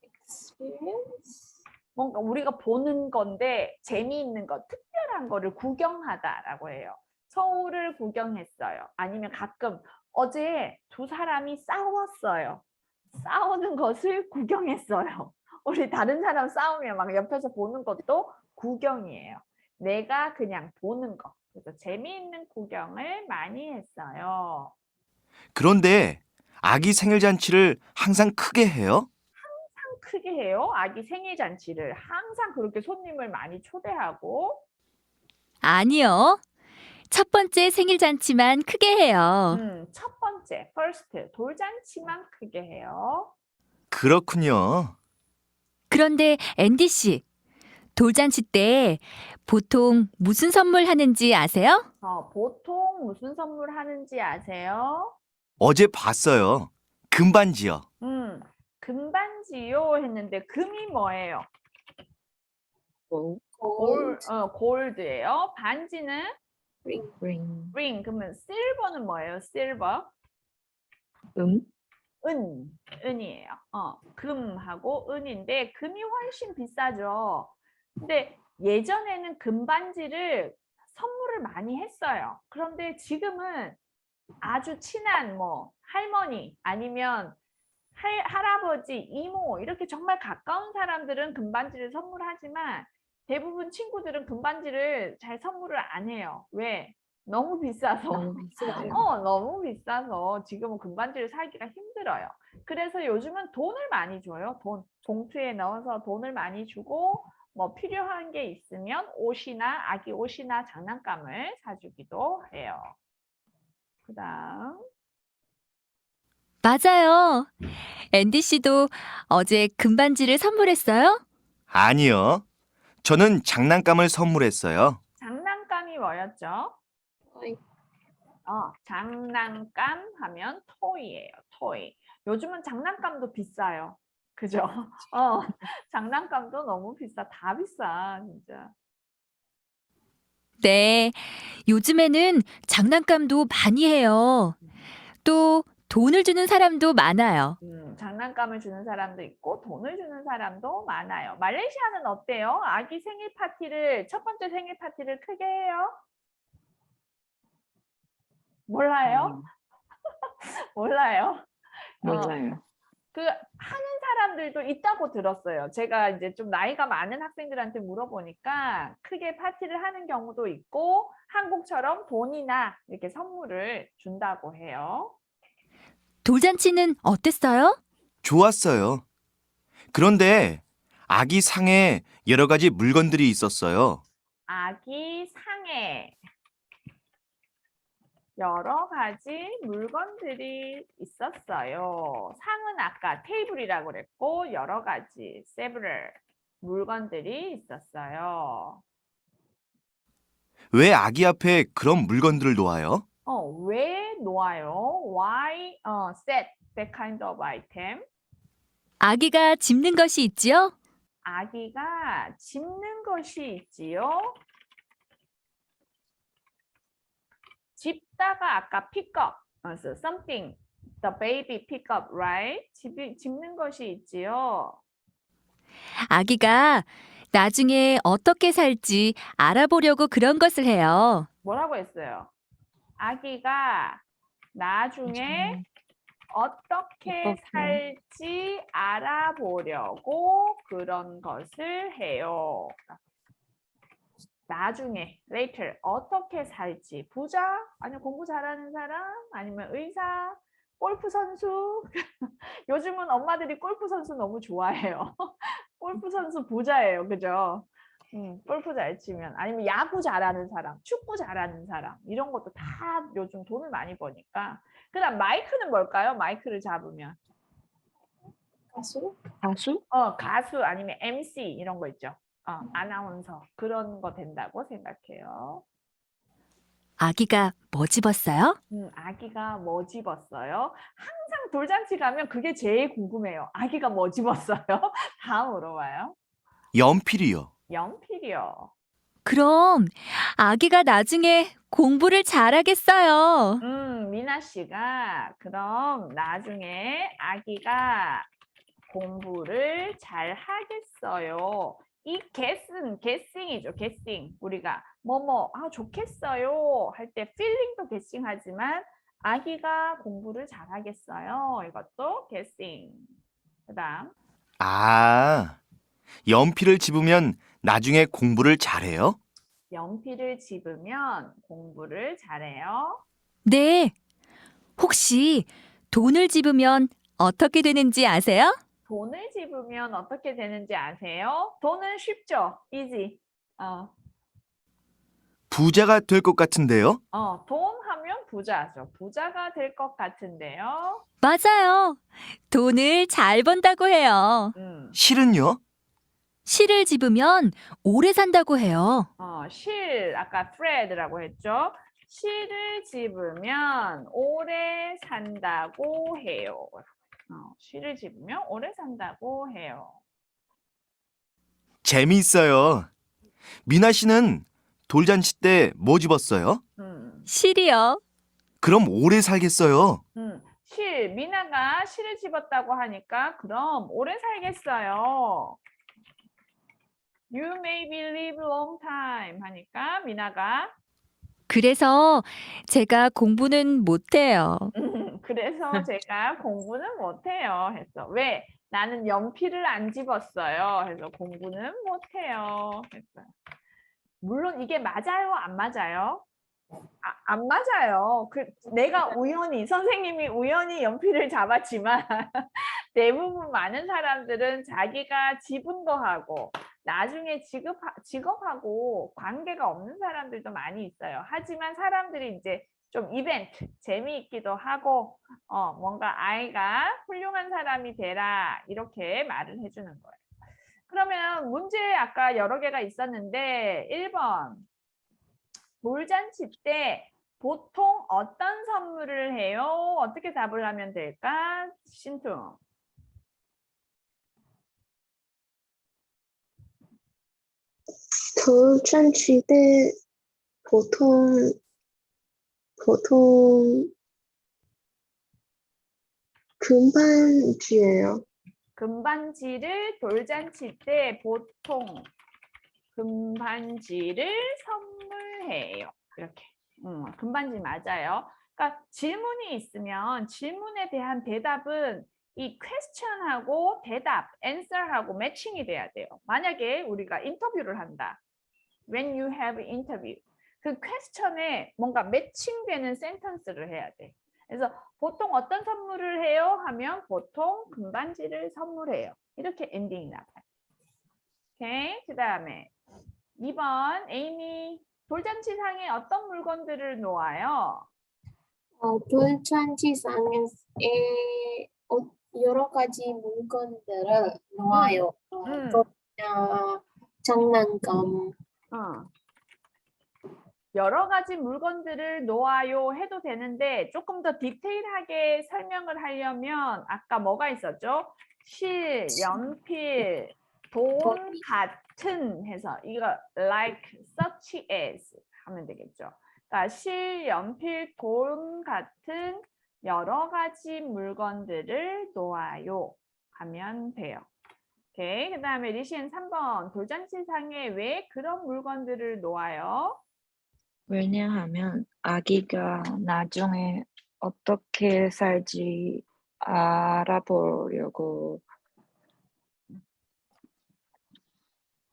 Experience. 뭔가 우리가 보는 건데 재미있는 것, 특별한 거를 구경하다라고 해요. 서울을 구경했어요. 아니면 가끔 어제 두 사람이 싸웠어요. 싸우는 것을 구경했어요. 우리 다른 사람 싸우면 막 옆에서 보는 것도 구경이에요. 내가 그냥 보는 거. 그래서 재미있는 구경을 많이 했어요. 그런데 아기 생일 잔치를 항상 크게 해요? 크게 해요. 아기 생일 잔치를 항상 그렇게 손님을 많이 초대하고 아니요. 첫 번째 생일 잔치만 크게 해요. 첫 번째, first, 돌잔치만 크게 해요. 그렇군요. 그런데 앤디 씨, 돌잔치 때 보통 무슨 선물 하는지 아세요? 보통 무슨 선물 하는지 아세요? 어제 봤어요. 금반지요. 금반지요 했는데 금이 뭐예요? Gold. 골드예요. 반지는 ring, ring. 그러면 실버는 뭐예요? 실버? 은이에요. 금하고 은인데 금이 훨씬 비싸죠. 근데 예전에는 금반지를 선물을 많이 했어요. 그런데 지금은 아주 친한 뭐 할머니 아니면 할아버지, 이모 이렇게 정말 가까운 사람들은 금반지를 선물하지만 대부분 친구들은 금반지를 잘 선물을 안 해요. 왜? 너무 비싸서. 너무 비싸요. 너무 비싸서 지금은 금반지를 사기가 힘들어요. 그래서 요즘은 돈을 많이 줘요. 봉투에 넣어서 돈을 많이 주고 뭐 필요한 게 있으면 옷이나 아기 옷이나 장난감을 사주기도 해요. 그다음 맞아요. 앤디 씨도 어제 금반지를 선물했어요? 아니요. 저는 장난감을 선물했어요. 장난감이 뭐였죠? Toy. 장난감 하면 토이예요. 토이. 요즘은 장난감도 비싸요. 그죠? 장난감도 너무 비싸. 다 비싸, 진짜. 네. 요즘에는 장난감도 많이 해요. 또 돈을 주는 사람도 많아요. 장난감을 주는 사람도 있고 돈을 주는 사람도 많아요. 말레이시아는 어때요? 아기 생일 파티를 첫 번째 생일 파티를 크게 해요? 몰라요? 몰라요. 몰라요. 그 하는 사람들도 있다고 들었어요. 제가 이제 좀 나이가 많은 학생들한테 물어보니까 크게 파티를 하는 경우도 있고 한국처럼 돈이나 이렇게 선물을 준다고 해요. 돌잔치는 어땠어요? 좋았어요. 그런데 아기 상에 여러 가지 물건들이 있었어요. 아기 상에 여러 가지 물건들이 있었어요. 상은 아까 테이블이라고 그랬고 여러 가지 several 물건들이 있었어요. 왜 아기 앞에 그런 물건들을 놓아요? 왜 놓아요? Why set that kind of item? 아기가 집는 것이 있지요? 아기가 짚는 것이 있지요. 짚다가 아까 pick up So something the baby pick up, right? 집는 것이 있지요. 아기가 나중에 어떻게 살지 알아보려고 그런 것을 해요. 뭐라고 했어요? 아기가 나중에 어떻게 어떻게? 살지 알아보려고 그런 것을 해요. 나중에, later, 어떻게 살지? 부자? 아니면 공부 잘하는 사람? 아니면 의사? 골프 선수? 요즘은 엄마들이 골프 선수 너무 좋아해요. 골프 선수 부자예요. 그죠? 골프 잘 치면. 아니면 야구 잘하는 사람, 축구 잘하는 사람. 이런 것도 다 요즘 돈을 많이 버니까. 그다음 마이크는 뭘까요? 마이크를 잡으면. 가수? 가수? 가수 아니면 MC 이런 거 있죠. 아나운서 그런 거 된다고 생각해요. 아기가 뭐 집었어요? 아기가 뭐 집었어요? 항상 돌잔치 가면 그게 제일 궁금해요. 아기가 뭐 집었어요? 다음 물어봐요. 연필이요. 연필이요. 그럼 아기가 나중에 공부를 잘하겠어요. 미나 씨가 그럼 나중에 아기가 공부를 잘 하겠어요. 이 guess는 guessing이죠. guessing. 우리가 뭐뭐 좋겠어요 할 때 feeling도 guessing 하지만 아기가 공부를 잘 하겠어요. 이것도 guessing. 그다음 아, 연필을 집으면 나중에 공부를 잘해요? 연필을 집으면 공부를 잘해요. 네. 혹시 돈을 집으면 어떻게 되는지 아세요? 돈을 집으면 어떻게 되는지 아세요? 돈은 쉽죠. easy. 부자가 될 것 같은데요? 돈 하면 부자죠. 부자가 될 것 같은데요. 맞아요. 돈을 잘 번다고 해요. 실은요? 실을 집으면 오래 산다고 해요. 실, 아까 thread라고 했죠. 실을 집으면 오래 산다고 해요. 실을 집으면 오래 산다고 해요. 재미있어요. 미나 씨는 돌잔치 때 뭐 집었어요? 실이요. 그럼 오래 살겠어요. 실, 미나가 실을 집었다고 하니까 그럼 오래 살겠어요. You maybe live long time 하니까 미나가 그래서 제가 공부는 못해요. 그래서 제가 공부는 못해요 했어. 왜? 나는 연필을 안 집었어요. 해서 공부는 못해요 했어요. 물론 이게 맞아요? 안 맞아요? 안 맞아요. 내가 우연히 선생님이 우연히 연필을 잡았지만 대부분 많은 사람들은 자기가 집은 거하고 나중에 직업하고 관계가 없는 사람들도 많이 있어요. 하지만 사람들이 이제 좀 이벤트, 재미있기도 하고 뭔가 아이가 훌륭한 사람이 되라 이렇게 말을 해주는 거예요. 그러면 문제 아까 여러 개가 있었는데 1번 돌잔치 때 보통 어떤 선물을 해요? 어떻게 답을 하면 될까? 신퉁. 돌잔치 때 보통 금반지예요. 금반지를 돌잔치 때 보통 금반지를 선물해요. 이렇게. 금반지 맞아요. 그러니까 질문이 있으면 질문에 대한 대답은 이 question하고 대답, answer하고 매칭이 돼야 돼요. 만약에 우리가 인터뷰를 한다. When you have interview. 그 question에 뭔가 매칭되는 센텐스를 해야 돼. 그래서 보통 어떤 선물을 해요? 하면 보통 금반지를 선물해요. 이렇게 엔딩이 나와요. 오케이. 그 다음에 2번 에이미. 돌잔치상에 어떤 물건들을 놓아요? 돌잔치상에 여러 가지 물건들을 놓아요. 장난감. 여러 가지 물건들을 놓아요 해도 되는데 조금 더 디테일하게 설명을 하려면 아까 뭐가 있었죠? 실, 연필, 돈 같은 해서 이거 like, such as 하면 되겠죠. 그러니까 실, 연필, 돈 같은 여러 가지 물건들을 놓아요. 하면 돼요. 오케이. 그 다음에 리시엔 3번. 돌잔치상에 왜 그런 물건들을 놓아요? 왜냐하면 아기가 나중에 어떻게 살지 알아보려고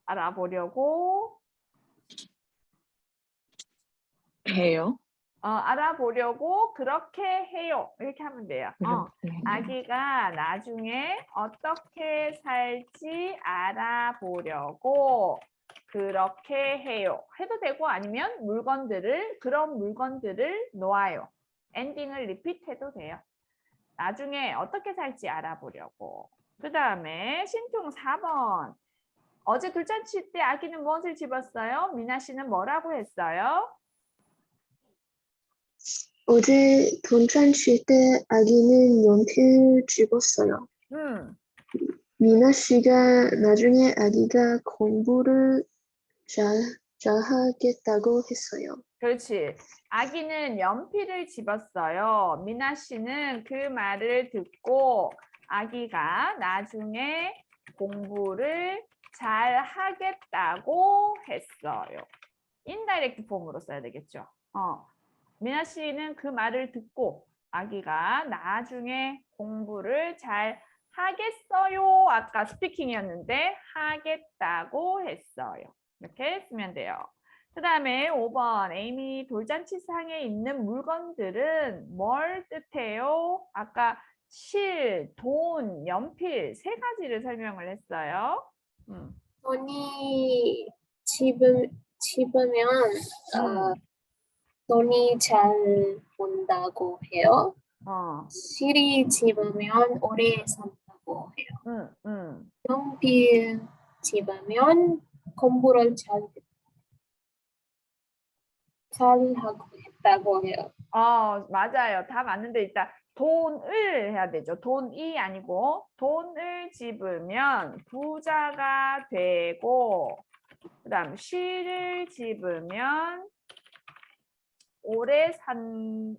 알아보려고 해요. 알아보려고 그렇게 해요. 이렇게 하면 돼요. 그렇게 해요. 아기가 나중에 어떻게 살지 알아보려고 그렇게 해요. 해도 되고 아니면 그런 물건들을 놓아요. 엔딩을 리핏해도 돼요. 나중에 어떻게 살지 알아보려고. 그 다음에 신통 4번. 어제 돌잔치 때 아기는 무엇을 집었어요? 미나 씨는 뭐라고 했어요? 어제 돈잔치 때 아기는 연필 집었어요. 미나 씨가 나중에 아기가 공부를 잘하겠다고 했어요. 그렇지. 아기는 연필을 집었어요. 미나 씨는 그 말을 듣고 아기가 나중에 공부를 잘 하겠다고 했어요. 인다이렉트 폼으로 써야 되겠죠. 미나 씨는 그 말을 듣고 아기가 나중에 공부를 잘 하겠어요. 아까 스피킹이었는데 하겠다고 했어요. 이렇게 쓰면 돼요. 그 다음에 5번 에이미 돌잔치상에 있는 물건들은 뭘 뜻해요? 아까 실, 돈, 연필 세 가지를 설명을 했어요. 돈이 집으면 음. 돈이 잘 본다고 해요. 실이 집으면 오래 산다고 해요. 연필 집으면 공부를 잘하고 했다고 해요. 맞아요. 다 맞는데 일단 돈을 해야 되죠. 돈이 아니고 돈을 집으면 부자가 되고 그다음 시를 집으면 오래 살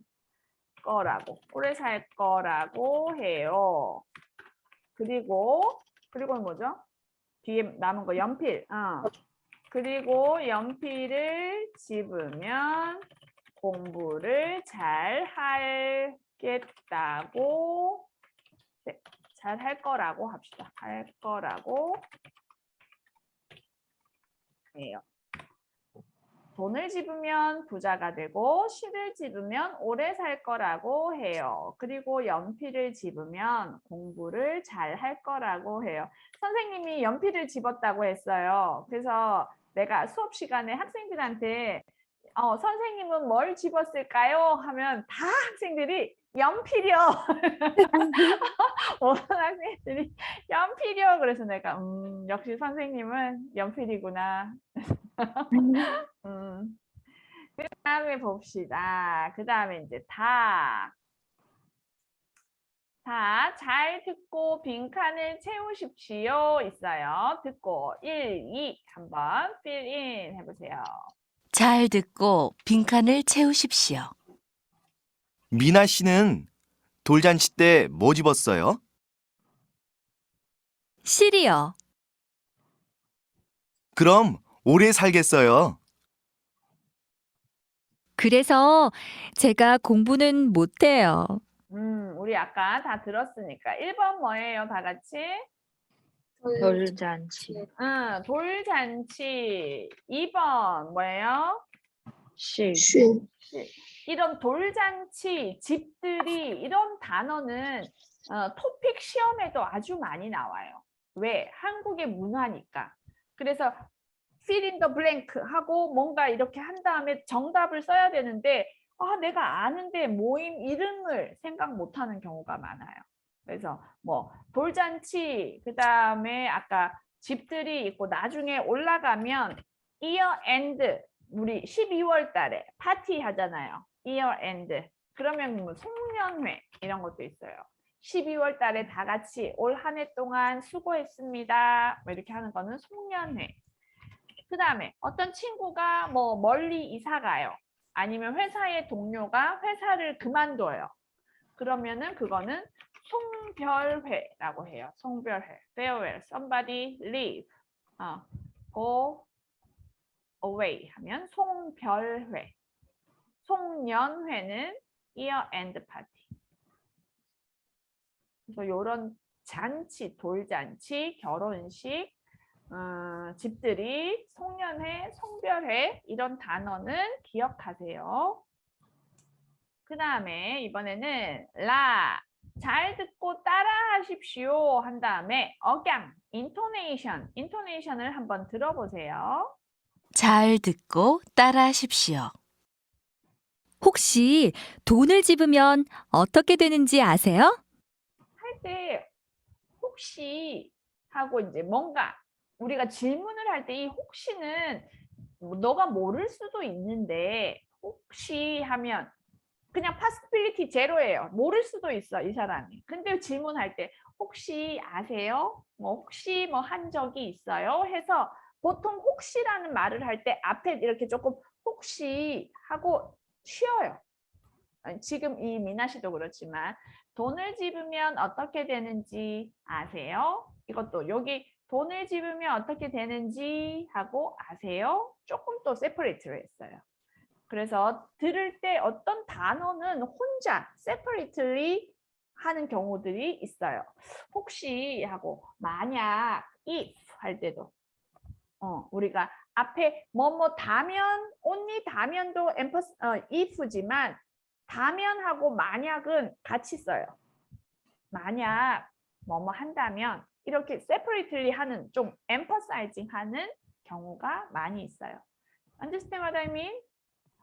거라고 해요. 그리고는 뭐죠? 뒤에 남은 거 연필. 그리고 연필을 집으면 공부를 잘 하겠다고 잘 할 거라고 합시다. 할 거라고 해요. 돈을 집으면 부자가 되고 시를 집으면 오래 살 거라고 해요. 그리고 연필을 집으면 공부를 잘 할 거라고 해요. 선생님이 연필을 집었다고 했어요. 그래서 내가 수업 시간에 학생들한테 선생님은 뭘 집었을까요? 하면 다 학생들이 연필이요. 모든 학생들이 연필이요. 그래서 내가 역시 선생님은 연필이구나. 그 다음에 봅시다. 그 다음에 이제 다 잘 듣고 빈칸을 채우십시오 있어요. 듣고 1, 2 한번 fill in 해보세요. 잘 듣고 빈칸을 채우십시오. 미나 씨는 돌잔치 때 뭐 집었어요? 실이요. 그럼 오래 살겠어요. 그래서 제가 공부는 못해요. 우리 아까 다 들었으니까 1번 뭐예요? 다 같이? 돌잔치. 돌잔치. 2번 뭐예요? 실. 이런 돌잔치, 집들이 이런 단어는 토픽 시험에도 아주 많이 나와요. 왜? 한국의 문화니까. 그래서 fill in the blank 하고 뭔가 이렇게 한 다음에 정답을 써야 되는데 내가 아는데 모임 이름을 생각 못하는 경우가 많아요. 그래서 뭐 돌잔치, 그 다음에 아까 집들이 있고 나중에 올라가면 year end, 우리 12월 달에 파티 하잖아요. year end. 그러면 뭐 송년회 이런 것도 있어요. 12월 달에 다 같이 올 한 해 동안 수고했습니다. 뭐 이렇게 하는 거는 송년회. 그 다음에 어떤 친구가 뭐 멀리 이사 가요. 아니면 회사의 동료가 회사를 그만둬요. 그러면은 그거는 송별회라고 해요. 송별회. farewell. Somebody leave. go away 하면 송별회. 송년회는 year end party. 그래서 이런 잔치, 돌잔치, 결혼식, 집들이, 송년회, 송별회 이런 단어는 기억하세요. 그 다음에 이번에는 잘 듣고 따라하십시오 한 다음에 억양, 인토네이션을 한번 들어보세요. 잘 듣고 따라하십시오. 혹시 돈을 집으면 어떻게 되는지 아세요? 할 때 혹시 하고 이제 뭔가 우리가 질문을 할 때 이 혹시는 너가 모를 수도 있는데 혹시 하면 그냥 possibility 제로예요. 모를 수도 있어 이 사람이. 근데 질문할 때 혹시 아세요? 뭐 혹시 뭐 한 적이 있어요? 해서 보통 혹시라는 말을 할 때 앞에 이렇게 조금 혹시 하고 쉬어요. 지금 이 미나 씨도 그렇지만 돈을 집으면 어떻게 되는지 아세요? 이것도 여기 돈을 집으면 어떻게 되는지 하고 아세요? 조금 또 세퍼레이트로 했어요. 그래서 들을 때 어떤 단어는 혼자 separately 하는 경우들이 있어요. 혹시 하고 만약 if 할 때도 우리가 앞에 뭐뭐 다면 only 다면도 if지만 다면하고 만약은 같이 써요. 만약 뭐뭐 한다면 이렇게 separately 하는 좀 emphasizing 하는 경우가 많이 있어요. Understand what I mean?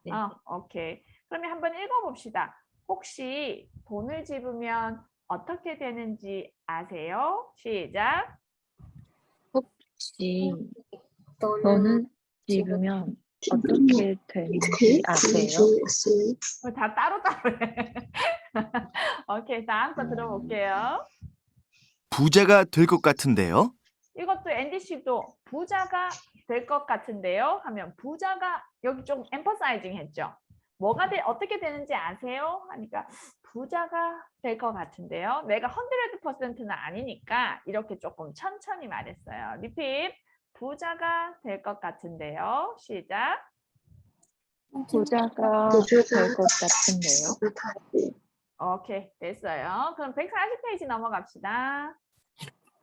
네. 오케이. 그러면 한번 읽어봅시다. 혹시 돈을 집으면 어떻게 되는지 아세요? 시작. 혹시 돈을 돈을 집으면 어떻게 되는지 아세요? 다 따로따로 해. 오케이, 다음 거 들어볼게요. 부자가 될 것 같은데요? 이것도 앤디 씨도 부자가 될 것 같은데요 하면 부자가 여기 좀 emphasizing 했죠. 뭐가 어떻게 되는지 아세요? 하니까 부자가 될 것 같은데요. 내가 100%는 아니니까 이렇게 조금 천천히 말했어요. 리핏. 부자가 될 것 같은데요. 시작. 부자가 될 것 같은데요. 오케이, 됐어요. 그럼 140페이지 넘어갑시다.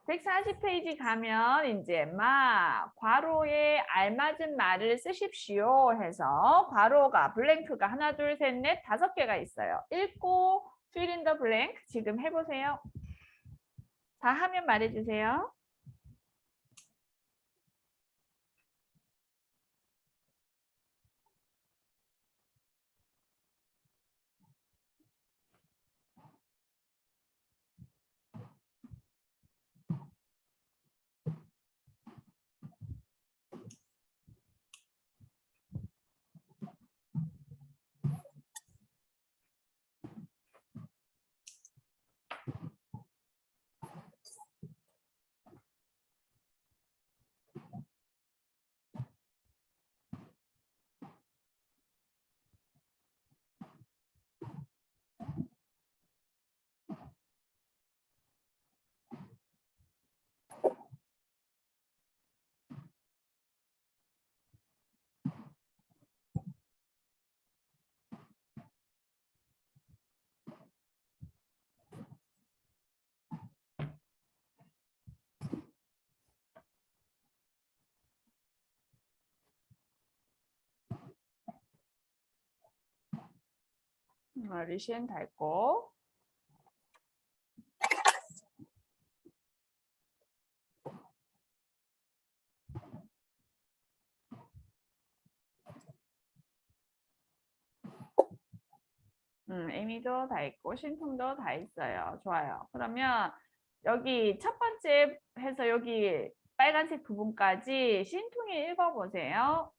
140페이지 가면 이제 막 괄호에 알맞은 말을 쓰십시오 해서 괄호가 블랭크가 하나 둘 셋 넷 5개가 있어요. 읽고 fill in the blank 지금 해보세요. 다 하면 말해주세요. 리시엔 다 했고. 에미도 다 있고 신통도 다 있어요. 좋아요. 그러면 여기 첫 번째 해서 여기 빨간색 부분까지 신통이 읽어보세요.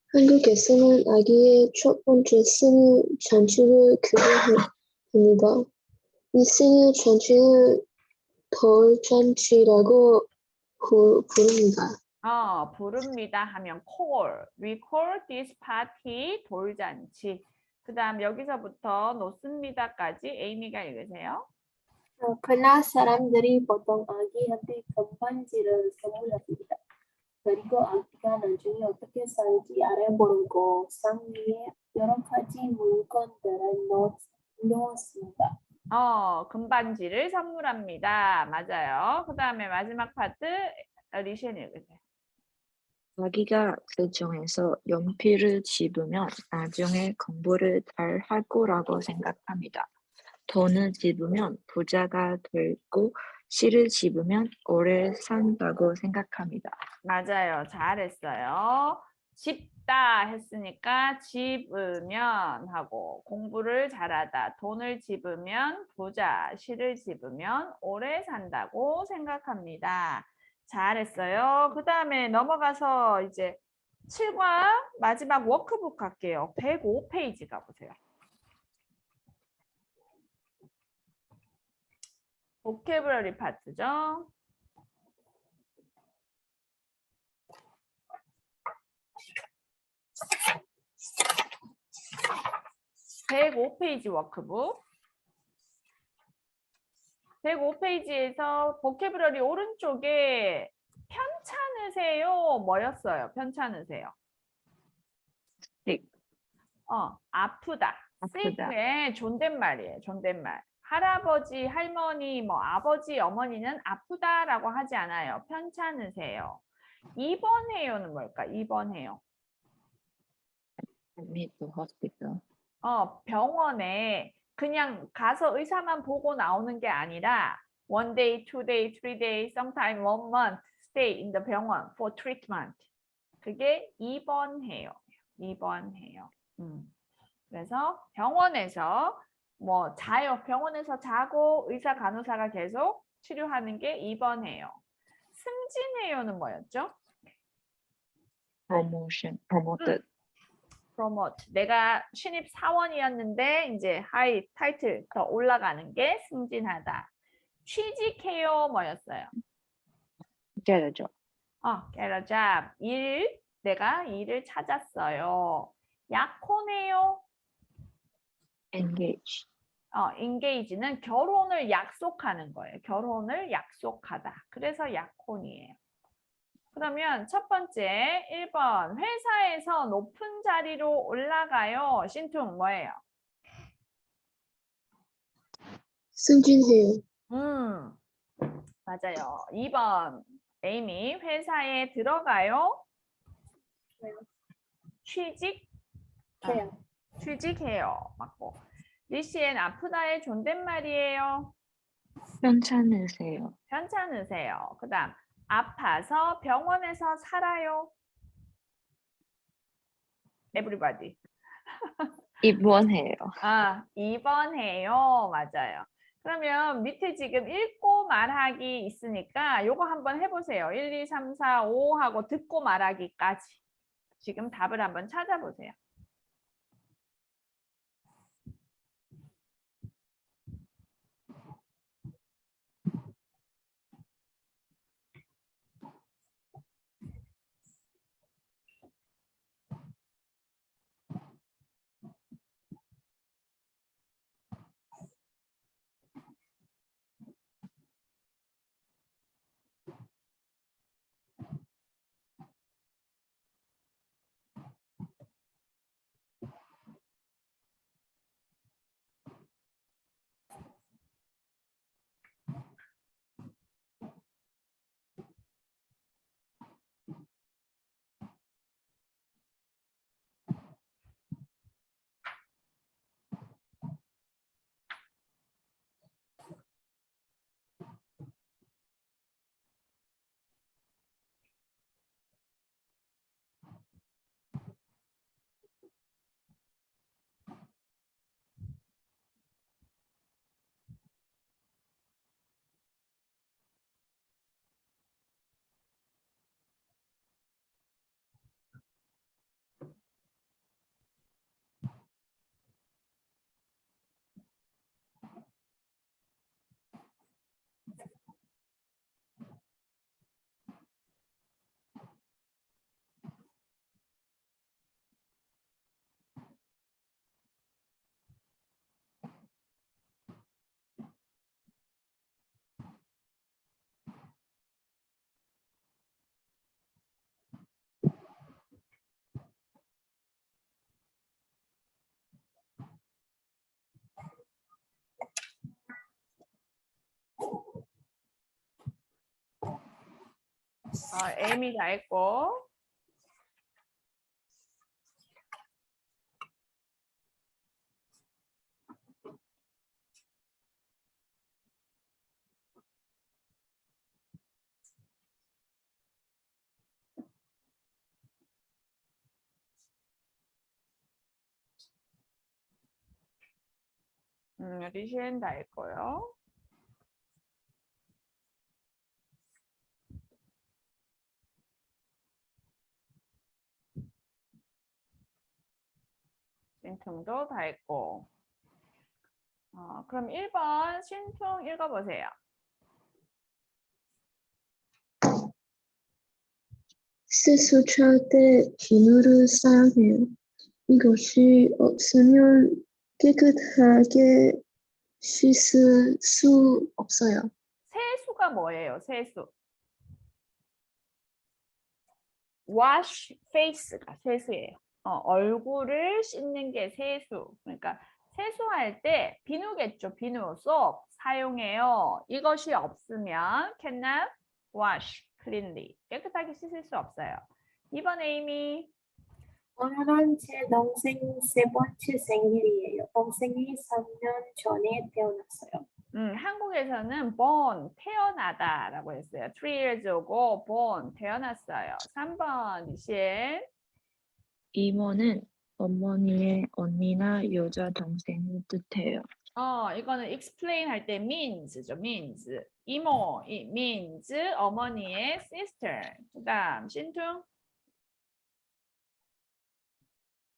한국에서는 아기의 첫 번째 생일 잔치를 기대합니다. 이 생일 잔치를 돌잔치라고 부릅니다. 부릅니다 하면 call. We call this party 돌잔치. 그 다음 여기서부터 놓습니다까지 에이미가 읽으세요. 그러나 사람들이 보통 아기한테 금반지를 선물합니다. 그리고 아기가 나중에 어떻게 살지 알아보려고 상 위에 여러 가지 물건들을 놓았습니다. 금반지를 선물합니다. 맞아요. 그 다음에 마지막 파트 리시엔 읽으세요. 아기가 그 중에서 연필을 집으면 나중에 공부를 잘 할 거라고 생각합니다. 돈을 집으면 부자가 되고 실을 집으면 오래 산다고 생각합니다. 맞아요. 잘했어요. 집다 했으니까 집으면 하고 공부를 잘하다, 돈을 집으면 부자, 시를 집으면 오래 산다고 생각합니다. 잘했어요. 그 다음에 넘어가서 이제 7과 마지막 워크북 갈게요. 105페이지 가보세요. 보캐브러리 파트죠. 105페이지 워크북. 105페이지에서 보캐브러리 오른쪽에 편찮으세요 뭐였어요? 편찮으세요. sick. 아프다. 아프다. sick의 존댓말이에요. 존댓말. 할아버지, 할머니, 뭐 아버지, 어머니는 아프다라고 하지 않아요. 편찮으세요. 입원해요는 뭘까? 입원해요. Admit to hospital. 병원에 그냥 가서 의사만 보고 나오는 게 아니라 one day, two day, three day, sometime one month stay in the 병원 for treatment. 그게 입원해요. 입원해요. 그래서 병원에서 뭐 자요. 병원에서 자고 의사 간호사가 계속 치료하는 게 입원해요. 승진해요는 뭐였죠? Promotion. Promoted. promote. 내가 신입 사원이었는데 이제 하이 타이틀 더 올라가는 게 승진하다. 취직해요 뭐였어요? Get a job. get a job. 일, 내가 일을 찾았어요. 약혼해요. Engage. engage는 결혼을 약속하는 거예요. 결혼을 약속하다. 그래서 약혼이에요. 그러면 첫 번째 1번 회사에서 높은 자리로 올라가요. 신퉁 뭐예요? 승진해요. 맞아요. 2번 에이미 회사에 들어가요. 취직? 해요. 취직해요. 맞고. 리시엔 아프다의 존댓말이에요. 편찮으세요. 괜찮으세요. 그 다음 아파서 병원에서 살아요. Everybody. 입원해요. 입원해요. 맞아요. 그러면 밑에 지금 읽고 말하기 있으니까 요거 한번 해보세요. 1, 2, 3, 4, 5 하고 듣고 말하기까지. 지금 답을 한번 찾아보세요. 에이미 다 했고. 리시엔 다 했고요. 신퉁도 다 했고. 그럼 1번 신퉁 읽어보세요. 세수할 때 비누를 사용해요. 이것이 없으면 깨끗하게 씻을 수 없어요. 세수가 뭐예요? 세수. wash face가 세수예요. 얼굴을 씻는 게 세수. 그러니까 세수할 때 비누겠죠. 비누, soap 사용해요. 이것이 없으면 cannot wash cleanly. 깨끗하게 씻을 수 없어요. 2번 에이미. 오늘은 제 동생 세 번째 생일이에요. 동생이 3년 전에 태어났어요. 한국에서는 born 태어나다라고 했어요. 3 years ago born 태어났어요. 3번 리시엔. 이모는 어머니의 언니나 여자 동생을 뜻해요. 이거는 explain 할 때 means죠. means. 이모, means 어머니의 sister. 그다음 신퉁.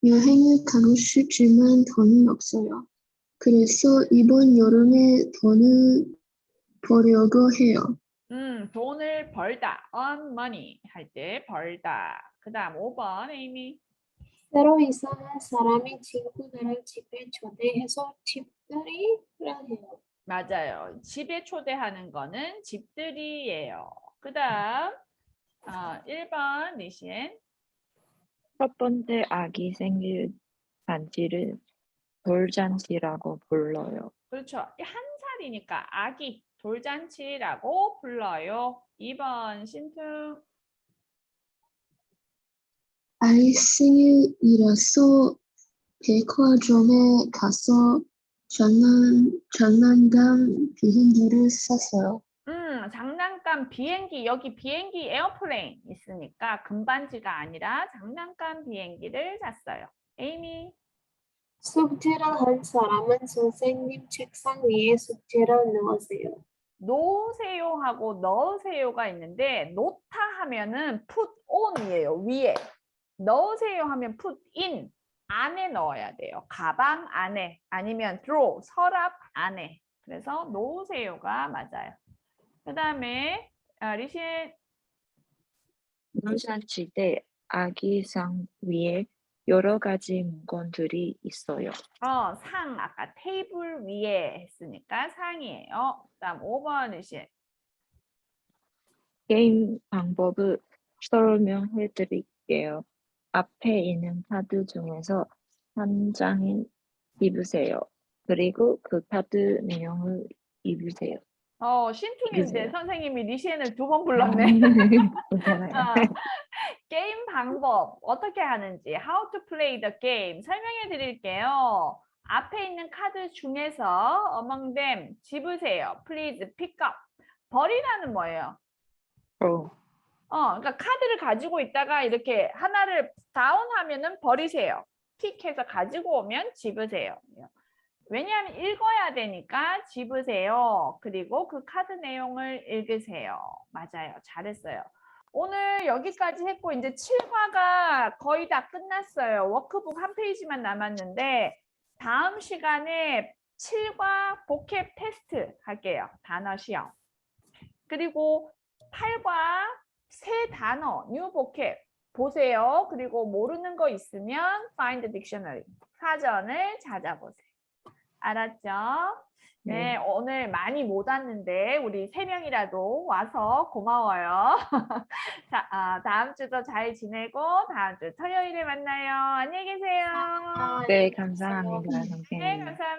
여행을 가고 싶지만 돈은 없어요. 그래서 이번 여름에 돈을 벌려고 해요. 돈을 벌다. earn money 할 때 벌다. 그다음 5번 에이미. 새로 이사한 사람이 친구들을 집에 초대해서 집들이를 해요. 맞아요. 집에 초대하는 거는 집들이예요. 그다음 1번 리시엔. 첫 번째 아기 생일 잔치를 돌잔치라고 불러요. 그렇죠. 1살이니까 아기 돌잔치라고 불러요. 2번 신퉁. 아이 생일이라서 백화점에 가서 장난감 비행기를 샀어요. 장난감 비행기, 여기 비행기 에어플레인 있으니까 금반지가 아니라 장난감 비행기를 샀어요. 에이미. 숙제를 한 사람은 선생님 책상 위에 숙제를 넣으세요. 놓으세요 하고 넣으세요가 있는데 놓다 하면은 put on이에요. 위에. 넣으세요 하면 put in. 안에 넣어야 돼요. 가방 안에 아니면 throw 서랍 안에. 그래서 놓으세요가 맞아요. 그 다음에 리신. 돌잔치 때 아기 상 위에 여러 가지 물건들이 있어요. 상 아까 테이블 위에 했으니까 상이에요. 그다음 5번 리신. 게임 방법을 설명해 드릴게요. 앞에 있는 카드 중에서 한 장을 입으세요. 그리고 그 카드 내용을 입으세요. 신퉁인데 읽으세요. 선생님이 리시엔을 2번 불렀네. 괜찮아요. 게임 방법 어떻게 하는지 how to play the game 설명해 드릴게요. 앞에 있는 카드 중에서 among them 집으세요. Please pick up. 버리라는 뭐예요? 그러니까 카드를 가지고 있다가 이렇게 하나를 다운하면은 버리세요. 픽해서 가지고 오면 집으세요. 왜냐하면 읽어야 되니까 집으세요. 그리고 그 카드 내용을 읽으세요. 맞아요. 잘했어요. 오늘 여기까지 했고 이제 7과가 거의 다 끝났어요. 워크북 한 페이지만 남았는데 다음 시간에 7과 보캡 테스트 할게요. 단어 시험. 그리고 8과 새 단어, 뉴 보캡 보세요. 그리고 모르는 거 있으면 find dictionary, 사전을 찾아보세요. 알았죠? 네, 오늘 많이 못 왔는데 우리 3명이라도 와서 고마워요. 자, 다음 주도 잘 지내고 다음 주 토요일에 만나요. 안녕히 계세요. 네, 감사합니다, 네, 선생님. 감사합니다.